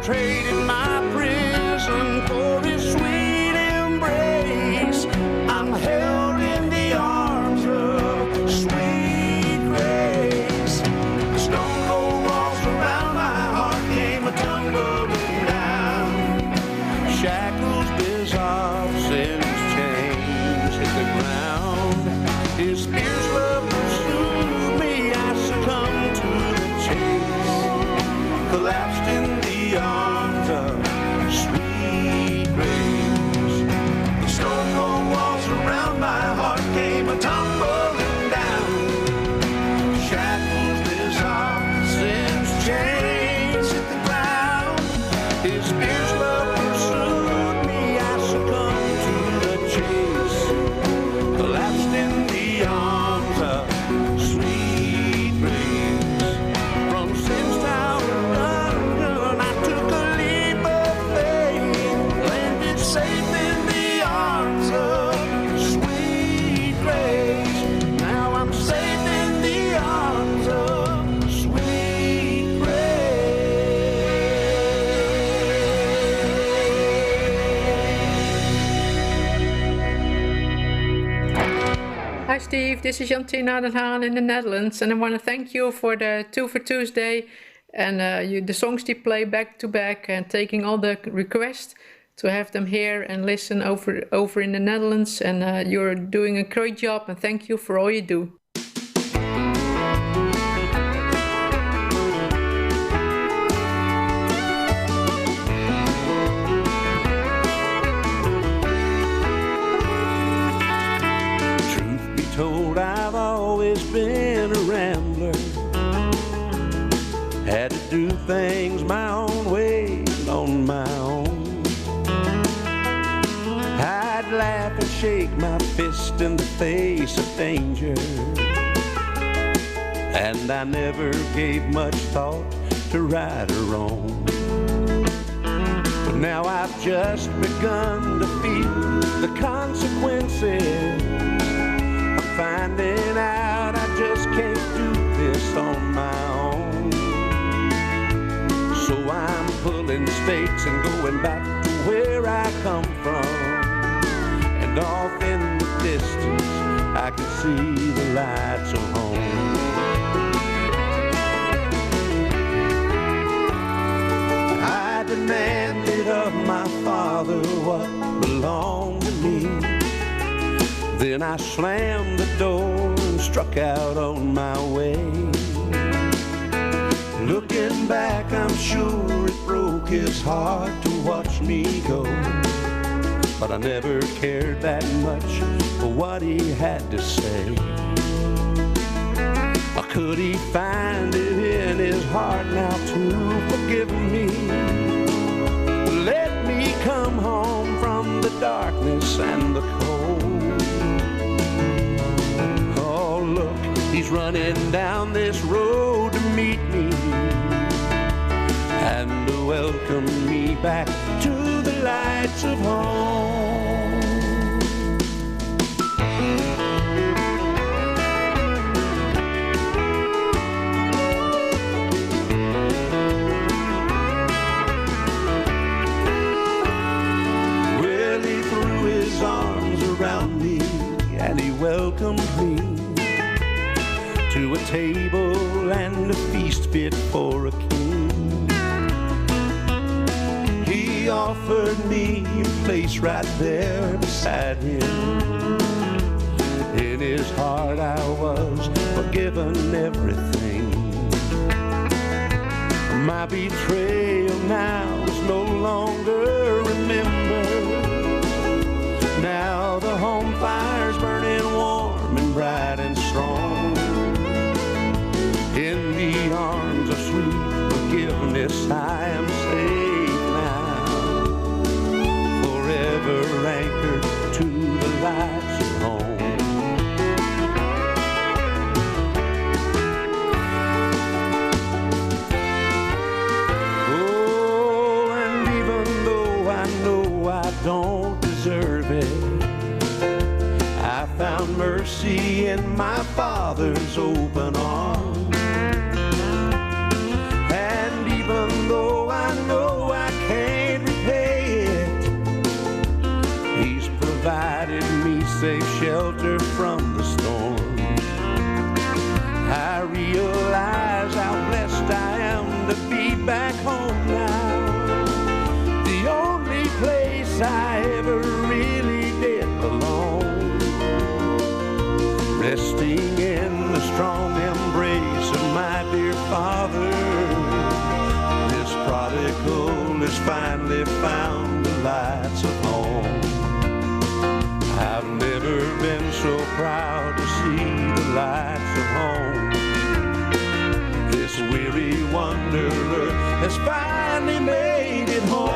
Speaker 21: traded my prison for his sweet embrace. I'm held in the arms of sweet grace. The stone cold walls around my heart came a-tumbling down. Shackles dissolved since chains hit the ground. His fierce love pursued me. I succumbed to the chase, collapsed in the arms of sweet grace. The stone cold walls around my heart came a-tumbling down. Shackles dissolved since chains hit the ground. His fierce love pursued me. I succumbed to the chase, collapsed in the arms of sweet grace. From sin's tower dungeon, I took a leap of faith, landed safe in the arms of sweet grace. Now I'm safe in the arms of sweet
Speaker 5: Hi Steve, this is Jantina Den Haan in the Netherlands, and I want to thank you for the 2 for Tuesday and the songs you play back to back, and taking all the requests to have them here and listen over in the Netherlands. And you're doing a great job, and thank you for all you do.
Speaker 21: Truth be told, I've always been a rambler. Had to do things my own way, on my own. I'd laugh and shake my fist in the face of danger, and I never gave much thought to right or wrong. But now I've just begun to feel the consequences. I'm finding out I just can't do this on my own. So I'm pulling stakes and going back to where I come from. And off in the distance, I can see the lights of home. I demanded of my father what belonged to me. Then I slammed the door and struck out on my way. Looking back, I'm sure it broke his heart to watch me go. But I never cared that much for what he had to say. Or could he find it in his heart now to forgive me? Let me come home from the darkness and the cold. Oh, look, he's running down this road to meet me and to welcome me back to the lights of home. Well, he threw his arms around me and he welcomed me to a table and a feast fit for a king. He offered me a place right there beside him. In his heart I was forgiven everything. My betrayal now is no longer remembered. Now the home fire's burning warm and bright and strong. In the arms of sweet forgiveness I am safe now, forever anchored to the lights of home. Oh, and even though I know I don't deserve it, I found mercy in my Father's open arms. And even though I know I back home now, the only place I ever really did belong, resting in the strong embrace of my dear father. This prodigal has finally found the lights of home. I've never been so proud to see the lights of home. This weary wanderer has finally made it home.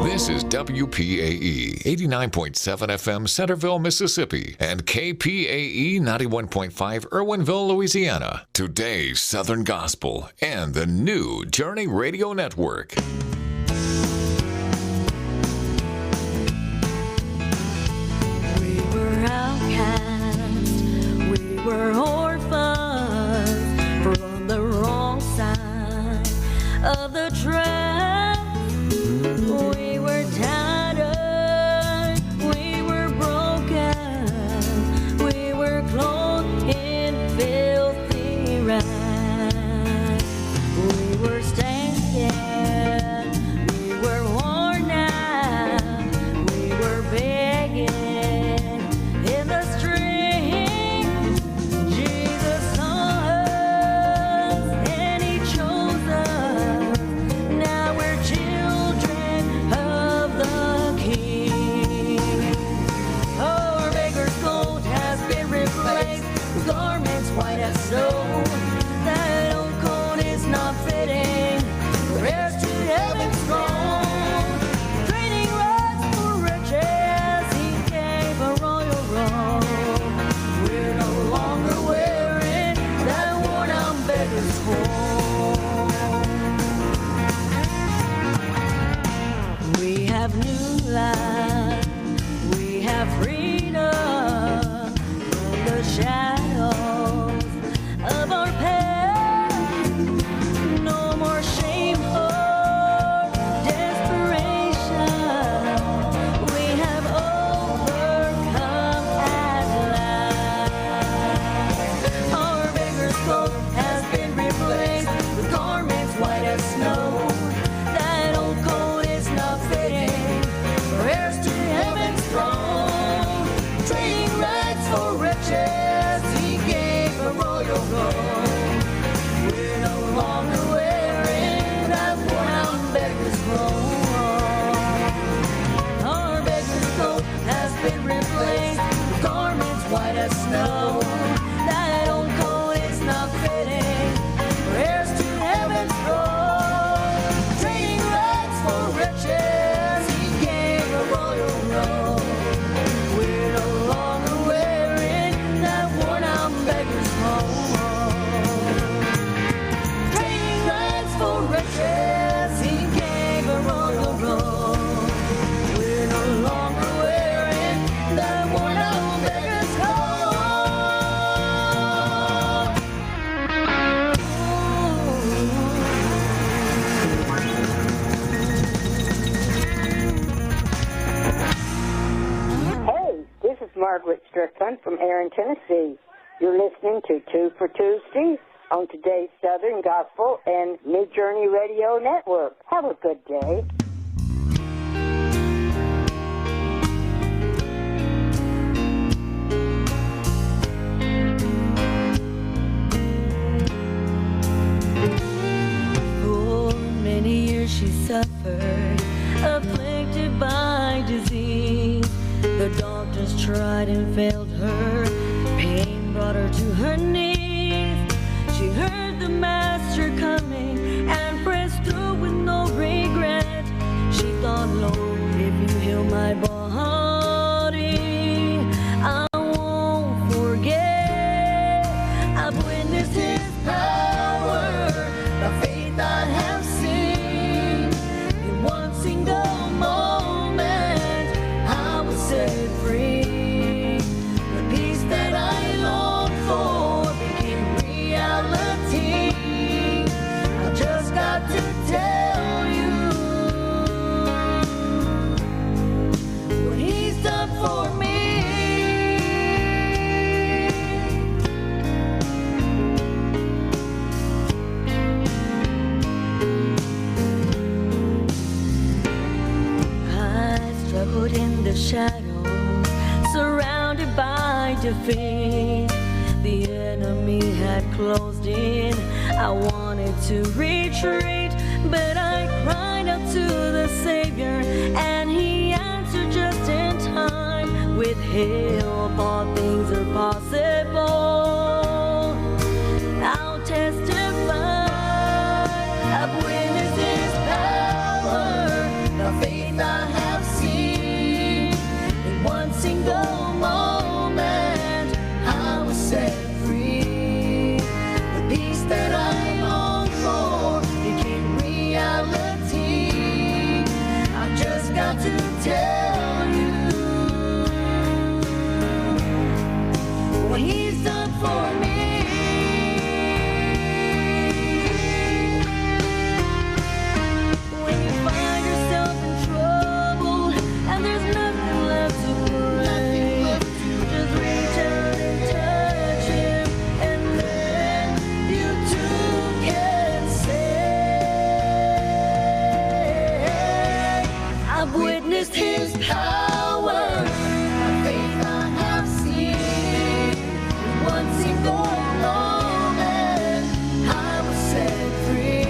Speaker 3: This is WPAE 89.7 FM Centerville, Mississippi, and KPAE 91.5 Irwinville, Louisiana. Today's Southern Gospel and the new Journey Radio Network.
Speaker 2: We were outcasts, we were orphans from the wrong side of the track. We were tattered, we were broken, we were clothed in filthy rags. We were standing, we were worn out, we were begging in the street. Jesus saw us and He chose us. Now we're children of the King. Our beggar's coat has been replaced with garments white as snow. That old coat is not fitting for heirs to heaven's throne. Trading rags for riches, He gave a royal robe. We're no longer wearing that worn-out beggar's coat. We have new life, we have freedom from the shadows of our past. No more shame or desperation. We have overcome at last. Our beggar's coat has been replaced with garments white as snow. That old coat is not fitting for heirs to heaven's throne. Trading rags for riches, He gave a royal robe. We're no longer wearing that worn-out beggar's robe. Our beggar's coat has been replaced with garments white as snow. That old coat is not fitting for heirs to heaven's throne. Trading rags for riches, He gave a royal robe. We're no longer wearing that worn-out beggar's robe. Trading rags for riches, He gave a royal robe. We're no longer wearing that worn-out beggar's
Speaker 4: Hey, this is Margaret Strickland from Erin, Tennessee. You're listening to 2 for Tuesday on today's Southern Gospel and New Journey Radio Network. Have a good day.
Speaker 2: For many years she suffered, afflicted by disease. The doctors tried and failed her. Pain brought her to her knees. She heard the Master coming and pressed through with no regret. She thought, Lord, if you heal my body, I won't forget. I've witnessed His power, the faith I have seen. In one single moment, I was set free. The peace that I longed for became reality. I just got to tell you, stood in the shadows, surrounded by defeat. The enemy had closed in. I wanted to retreat, but I cried out to the Savior, and He answered just in time. With help, all things are possible. I'll testify. I've witnessed His power, the faith I have seen. In one single moment, I was set free. The peace that I longed for became reality. I've just got to tell you what He's done for me. When you find yourself in trouble and there's nothing left to pray, just reach out and touch Him, and then you too can say, I've witnessed His power, the faith I have seen. In one single moment, I was set free.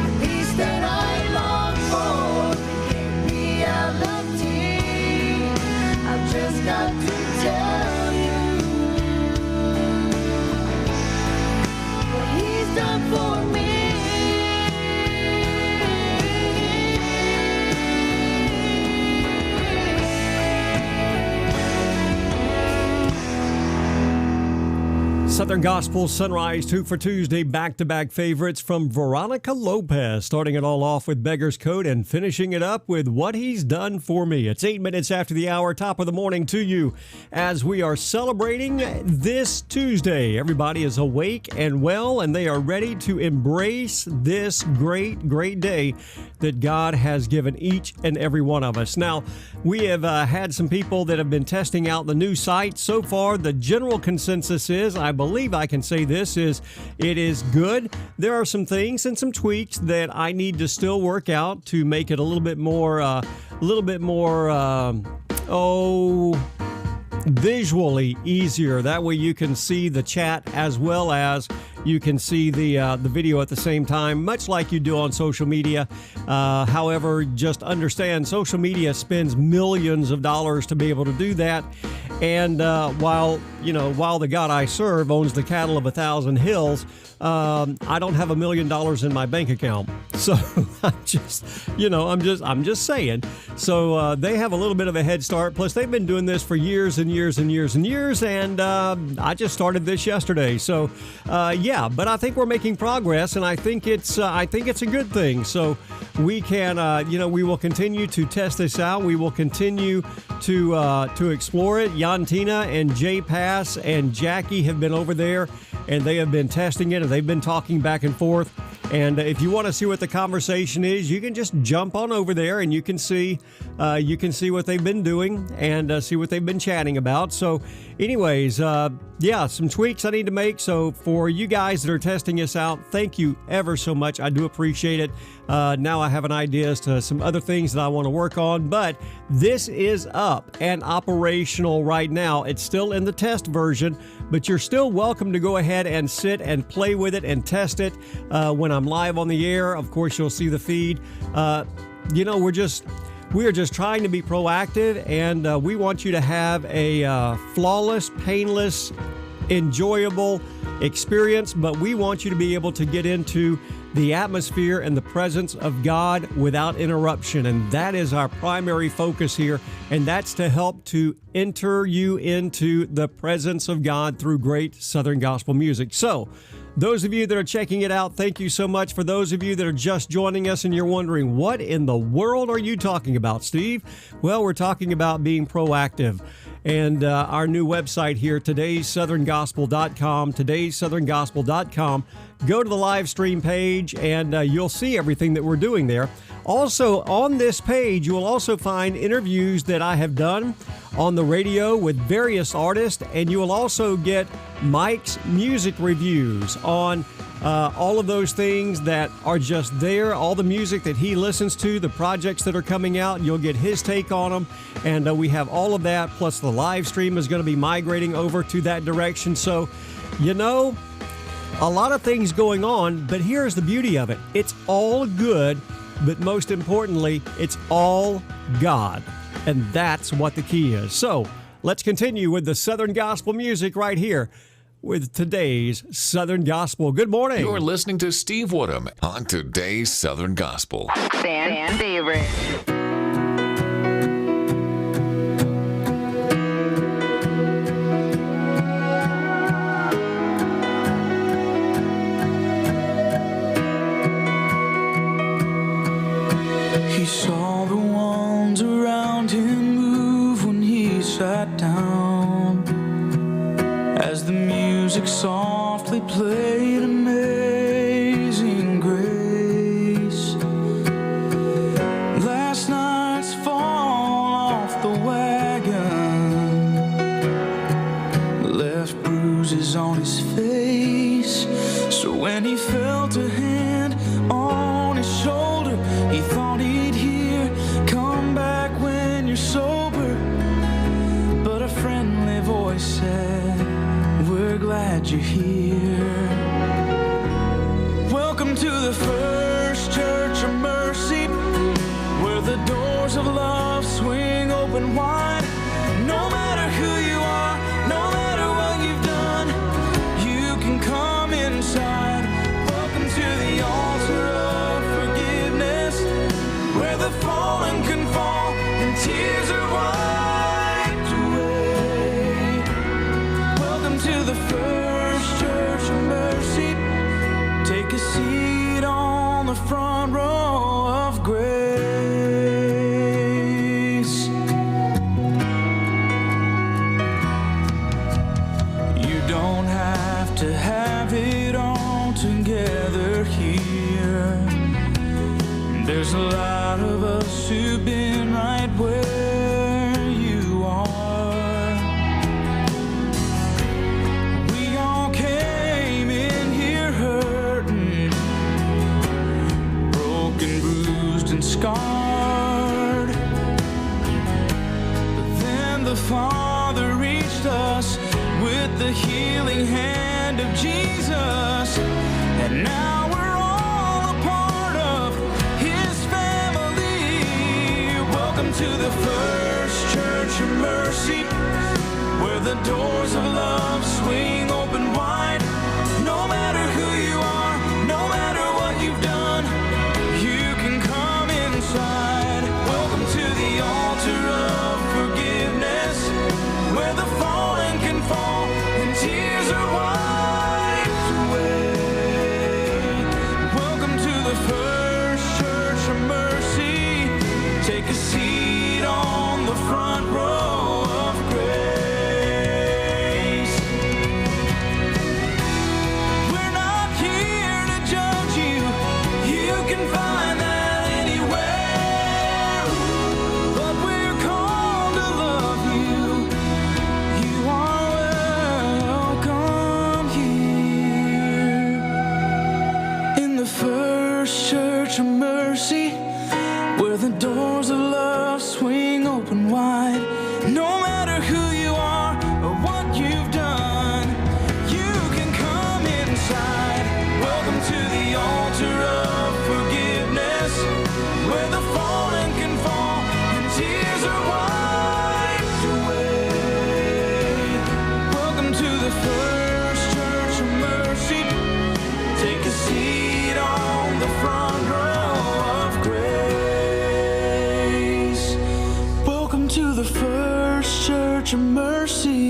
Speaker 2: The peace that I longed for became reality. I've just got to tell you what He's done for me.
Speaker 8: Southern Gospel Sunrise 2 for Tuesday, back-to-back favorites from Veronica Lopez, starting it all off with Beggar's Coat and finishing it up with What He's Done For Me. It's 8 minutes after the hour, top of the morning to you as we are celebrating this Tuesday. Everybody is awake and well, and they are ready to embrace this great, great day that God has given each and every one of us. Now, we have had some people that have been testing out the new site. So far, the general consensus is, I believe I can say this, is it is good. There are some things and some tweaks that I need to still work out to make it a little bit more, visually easier. That way you can see the chat as well as you can see the video at the same time, much like you do on social media. However, just understand social media spends millions of dollars to be able to do that. And while the God I serve owns the cattle of 1,000 hills, I don't have $1 million in my bank account. So I'm just saying. So they have a little bit of a head start. Plus, they've been doing this for years and years and years and years. And I just started this yesterday. So but I think we're making progress, and I think it's a good thing. So we can, we will continue to test this out. We will continue to explore it. Yantina and Jay Pass and Jackie have been over there, and they have been testing it, and they've been talking back and forth. And if you want to see what the conversation is, you can just jump on over there, and you can see what they've been doing and see what they've been chatting about. So, anyways, some tweaks I need to make. So for you guys that are testing us out, thank you ever so much. I do appreciate it. Now I have an idea as to some other things that I want to work on, but this is up and operational right now. It's still in the test version, but you're still welcome to go ahead and sit and play with it and test it when I'm live on the air. Of course, you'll see the feed. We are just trying to be proactive, and we want you to have a flawless, painless, enjoyable experience, but we want you to be able to get into the atmosphere and the presence of God without interruption. And that is our primary focus here. And that's to help to enter you into the presence of God through great Southern gospel music. So, those of you that are checking it out, thank you so much. For those of you that are just joining us and you're wondering, what in the world are you talking about, Steve? Well, we're talking about being proactive. And our new website here, today'ssoutherngospel.com, today'ssoutherngospel.com. Go to the live stream page, and you'll see everything that we're doing there. Also, on this page, you will also find interviews that I have done on the radio with various artists, and you will also get Mike's music reviews on all of those things that are just there, all the music that he listens to, the projects that are coming out, you'll get his take on them. And we have all of that, plus the live stream is going to be migrating over to that direction. So, you know, a lot of things going on, but here's the beauty of it. It's all good, but most importantly, it's all God. And that's what the key is. So let's continue with the Southern Gospel music right here with today's Southern Gospel. Good morning.
Speaker 3: You're listening to Steve Woodham on today's Southern Gospel.
Speaker 4: Fan favorite.
Speaker 21: He saw the ones around him move when he sat down. As the music softly played Amazing Grace. Last night's fall off the wagon left bruises on his face. So when he felt a hand on his shoulder, he thought he'd hear, "Come back when you're sober." But a friendly voice said, "We're glad you're here. Welcome to the First Church of Mercy, where the doors of love swing open wide. No matter who you are, no matter what you've done, you can come inside. Welcome to the altar of forgiveness, where the fallen can fall and tears are wiped away. Welcome to the First Church of Mercy. Take a seat on the front row of grace. You don't have to have it all together here. There's a lot of us who've been right where you are. We all came in here hurting, broken, bruised, and scarred. But then the Father reached us with the healing hand of Jesus, and now we're all a part of His family. Welcome to the First Church of Mercy, where the doors of love swing open wide. No matter who you are, no matter what you've done, you can come inside. Welcome to the altar of forgiveness, where the fallen can fall and tears are wiped away. Welcome to the First Church of Mercy. Take a seat on the front row of grace. We're not here to judge you. You can find that anywhere. But we're called to love you. You are welcome here in the First Church of Mercy, where the doors of love swing open wide. No matter who you are or what you've done, you can come inside. Welcome to the altar of forgiveness, where the fallen can fall and tears are wiped away. Welcome to the First Church of Mercy. Take a seat on the front row of grace. Welcome to the First Church of Mercy.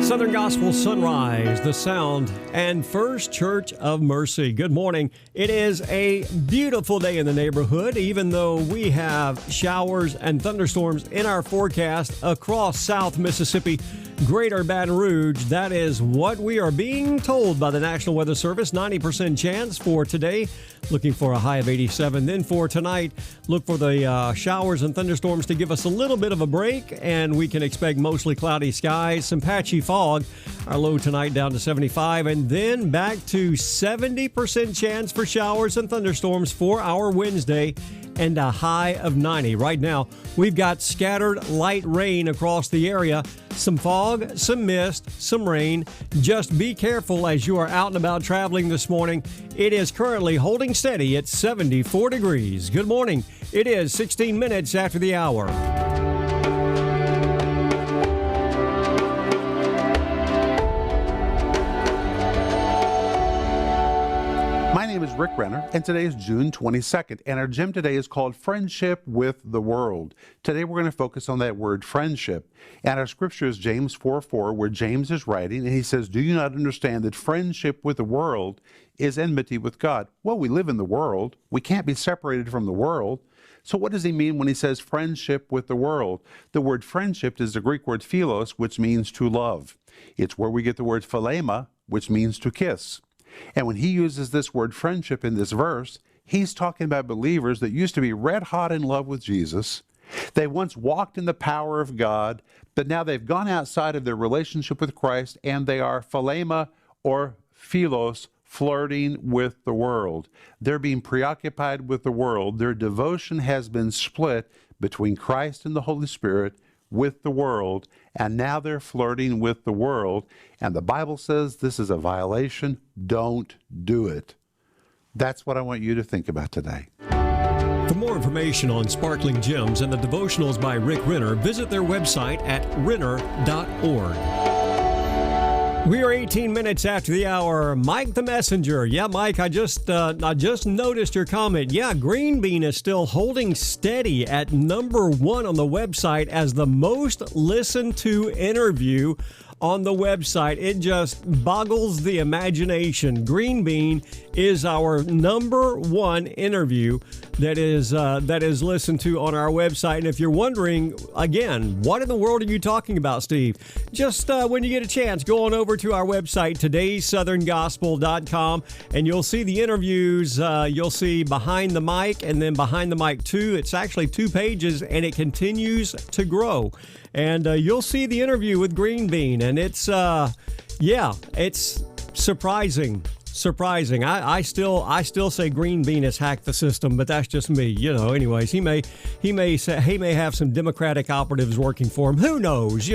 Speaker 8: Southern Gospel Sonrise, the sound, and First Church of Mercy. Good morning. It is a beautiful day in the neighborhood, even though we have showers and thunderstorms in our forecast across South Mississippi. Greater Baton Rouge. That is what we are being told by the National Weather Service. 90% chance for today, looking for a high of 87. Then for tonight, look for the showers and thunderstorms to give us a little bit of a break, and we can expect mostly cloudy skies, some patchy fog. Our low tonight down to 75, and then back to 70% chance for showers and thunderstorms for our Wednesday, and a high of 90. Right now, we've got scattered light rain across the area, some fog, some mist, some rain. Just be careful as you are out and about traveling this morning. It is currently holding steady at 74 degrees. Good morning. It is 16 minutes after the hour.
Speaker 10: My name is Rick Renner, and today is June 22nd, and our gem today is called Friendship with the World. Today we're going to focus on that word friendship, and our scripture is James 4:4, where James is writing, and he says, "Do you not understand that friendship with the world is enmity with God?" Well, we live in the world. We can't be separated from the world. So what does he mean when he says friendship with the world? The word friendship is the Greek word philos, which means to love. It's where we get the word philema, which means to kiss. And when he uses this word friendship in this verse, he's talking about believers that used to be red hot in love with Jesus. They once walked in the power of God, but now they've gone outside of their relationship with Christ, and they are philema or philos, flirting with the world. They're being preoccupied with the world. Their devotion has been split between Christ and the Holy Spirit with the world, and now they're flirting with the world, and the Bible says this is a violation. Don't do it. That's what I want you to think about today.
Speaker 8: For more information on Sparkling Gems and the devotionals by Rick Renner, visit their website at renner.org. We are 18 minutes after the hour. Mike the Messenger. Yeah, Mike, I just noticed your comment. Yeah, Green Bean is still holding steady at number 1 on the website as the most listened to interview on the website. It just boggles the imagination. Green Bean is our number 1 interview that is listened to on our website. And if you're wondering, again, what in the world are you talking about, Steve? Just when you get a chance, go on over to our website, todaysoutherngospel.com, and you'll see the interviews. You'll see Behind the Mic and then Behind the Mic 2. It's actually 2 pages, and it continues to grow. And you'll see the interview with Green Bean, and it's surprising. I still say Green Bean has hacked the system, but that's just me. Anyways, he may have some Democratic operatives working for him. Who knows?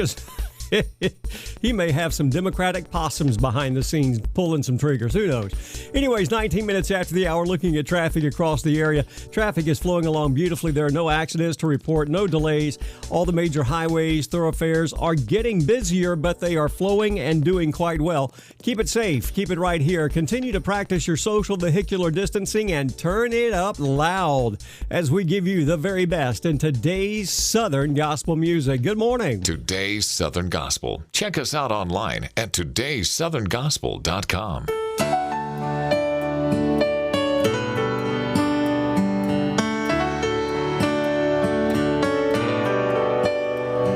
Speaker 8: He may have some Democratic possums behind the scenes pulling some triggers. Who knows? Anyways, 19 minutes after the hour, looking at traffic across the area. Traffic is flowing along beautifully. There are no accidents to report, no delays. All the major highways, thoroughfares are getting busier, but they are flowing and doing quite well. Keep it safe. Keep it right here. Continue to practice your social vehicular distancing and turn it up loud as we give you the very best in today's Southern Gospel music. Good morning.
Speaker 3: Today's Southern Gospel. Check us out online at todaysoutherngospel.com.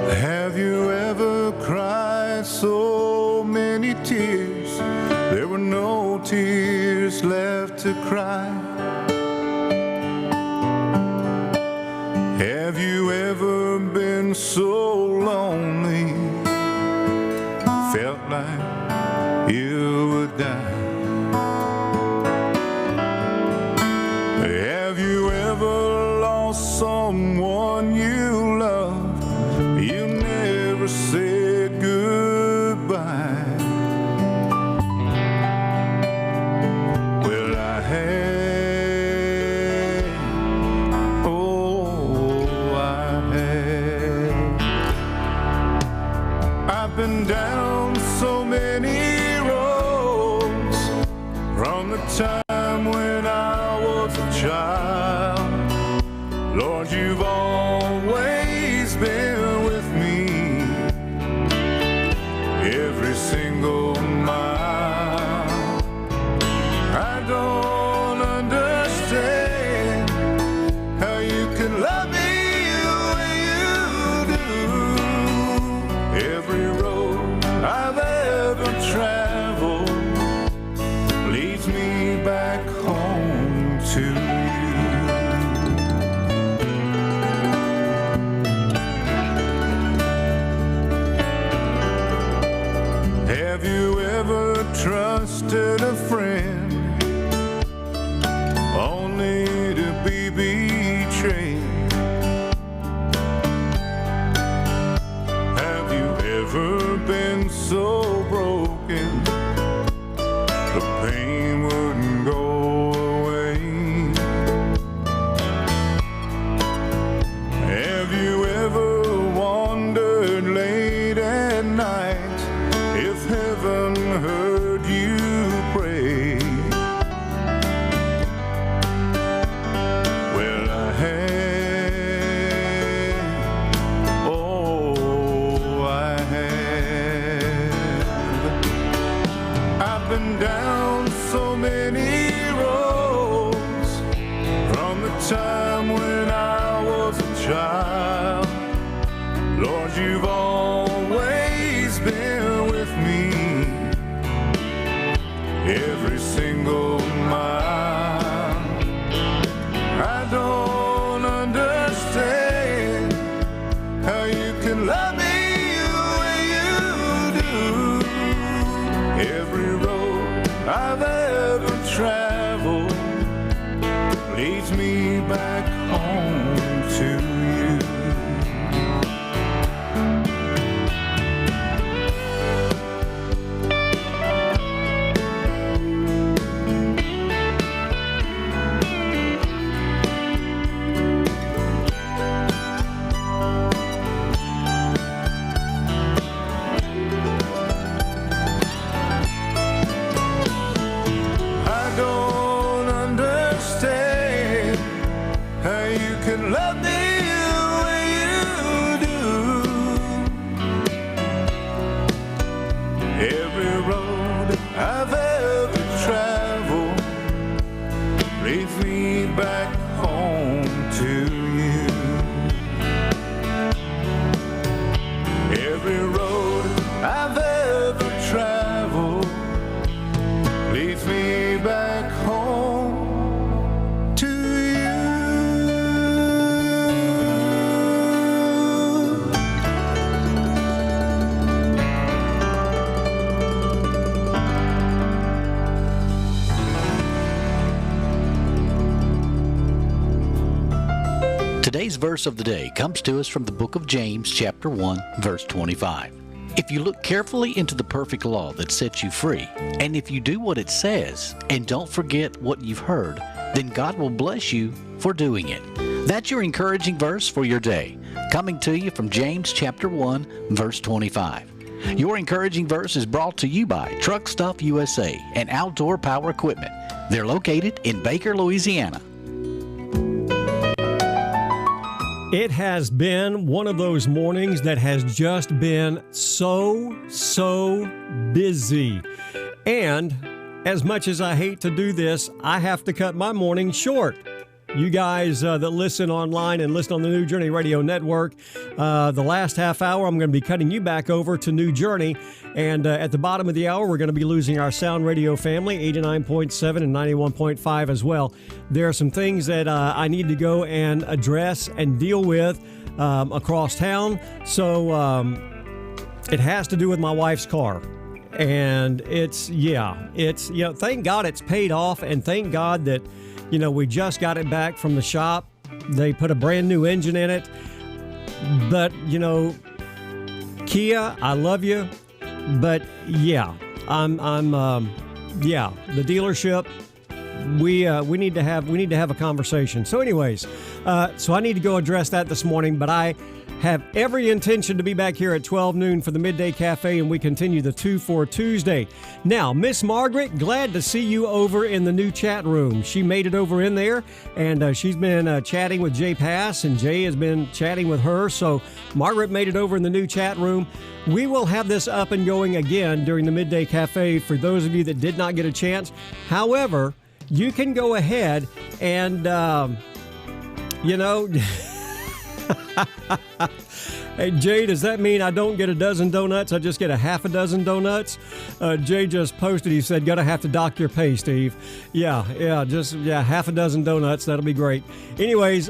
Speaker 21: Have you ever cried so many tears? There were no tears left to cry. Have you ever been so lonely? Felt like you would die. Have you ever lost someone you loved? You never said goodbye. Well, I had. Oh, I had. I've been down so many roads from the time when I was a child. Lord, you've always been with me every single mile. I don't understand how you can love me the way you do. Every road and love me the way you do. Every road I've ever traveled leads me back home to you. Every road I've ever traveled leads me back home to you.
Speaker 17: Today's verse of the day comes to us from the book of James, chapter 1, verse 25. If you look carefully into the perfect law that sets you free, and if you do what it says, and don't forget what you've heard, then God will bless you for doing it. That's your encouraging verse for your day, coming to you from James chapter 1, verse 25. Your encouraging verse is brought to you by Truck Stuff USA and Outdoor Power Equipment. They're located in Baker, Louisiana.
Speaker 8: It has been one of those mornings that has just been so busy. And as much as I hate to do this, I have to cut my morning short. You guys that listen online and listen on the New Journey Radio Network, the last half hour, I'm going to be cutting you back over to New Journey. And at the bottom of the hour, we're going to be losing our Sound Radio family, 89.7 and 91.5 as well. There are some things that I need to go and address and deal with across town. So it has to do with my wife's car. And it's, thank God it's paid off, and thank God that, we just got it back from the shop. They put a brand new engine in it. But, Kia, I love you. But the dealership, we need to have a conversation. So anyways, so I need to go address that this morning, but I have every intention to be back here at 12 noon for the Midday Cafe, and we continue the 2 for Tuesday. Now, Miss Margaret, glad to see you over in the new chat room. She made it over in there, and she's been chatting with Jay Pass, and Jay has been chatting with her. So Margaret made it over in the new chat room. We will have this up and going again during the Midday Cafe for those of you that did not get a chance. However, you can go ahead and, Hey, Jay, does that mean I don't get a dozen donuts? I just get a half a dozen donuts? Jay just posted, he said, gotta have to dock your pay, Steve. Half a dozen donuts. That'll be great. Anyways,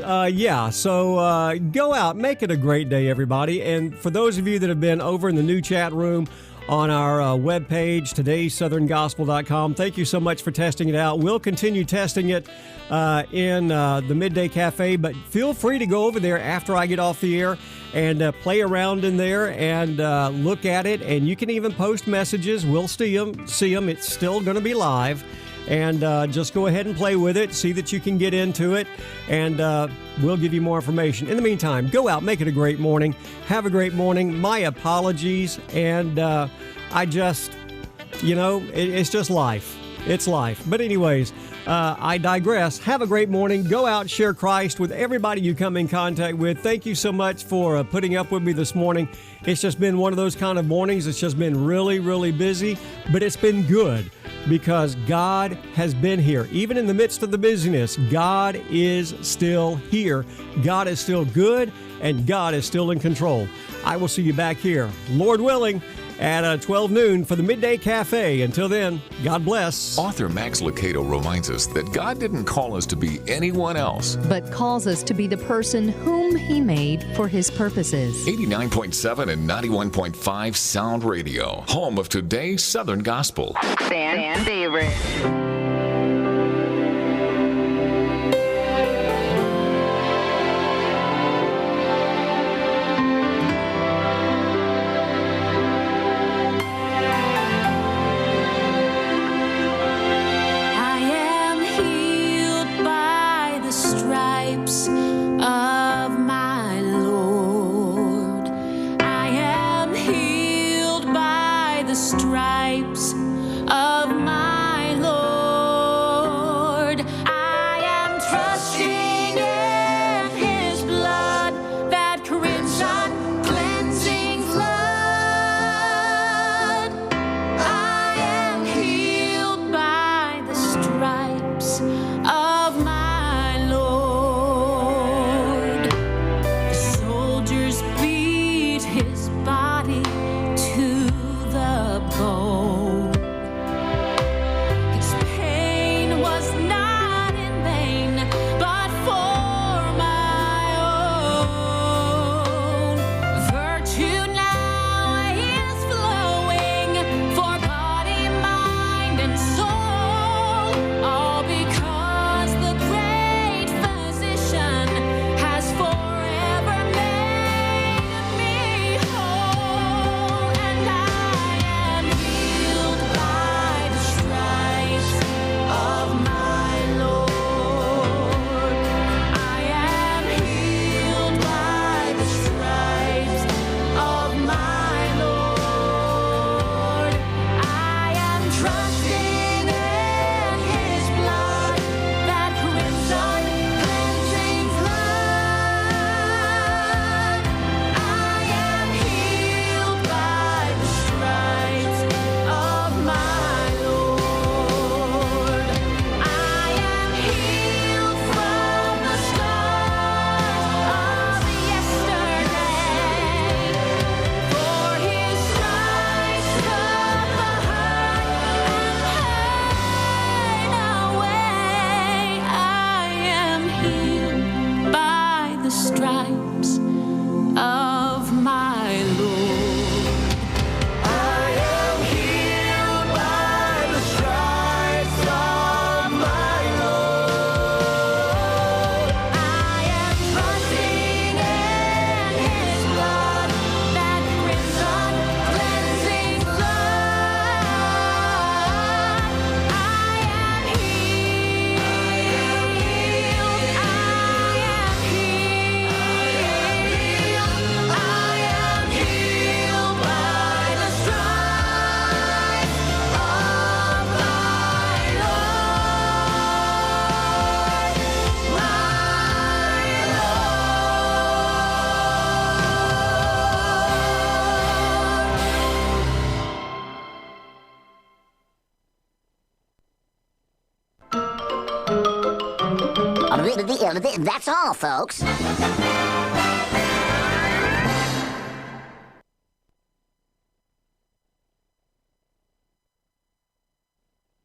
Speaker 8: so go out, make it a great day, everybody. And for those of you that have been over in the new chat room on our webpage, todaysoutherngospel.com, thank you so much for testing it out. We'll continue testing it in the Midday Cafe, but feel free to go over there after I get off the air and play around in there and look at it. And you can even post messages. We'll see them. It's still going to be live. And just go ahead and play with it. See that you can get into it. And we'll give you more information. In the meantime, go out, make it a great morning. Have a great morning. My apologies. And I just, it's just life. It's life. But anyways, I digress. Have a great morning. Go out, share Christ with everybody you come in contact with. Thank you so much for putting up with me this morning. It's just been one of those kind of mornings. It's just been really, really busy, but it's been good because God has been here. Even in the midst of the busyness, God is still here. God is still good, and God is still in control. I will see you back here, Lord willing, at 12 noon for the Midday Cafe. Until then, God bless.
Speaker 3: Author Max Lucado reminds us that God didn't call us to be anyone else,
Speaker 18: but calls us to be the person whom He made for His purposes.
Speaker 3: 89.7 and 91.5 Sound Radio, home of today's Southern Gospel.
Speaker 4: Fan favorite.
Speaker 2: Stripes of my Lord. arms of my Lord.
Speaker 21: I am healed by the stripes of my Lord.
Speaker 2: I am trusting in His blood, that crimson cleansing blood. I am healed. I am healed. I am healed by the stripes of my
Speaker 9: That's all, folks.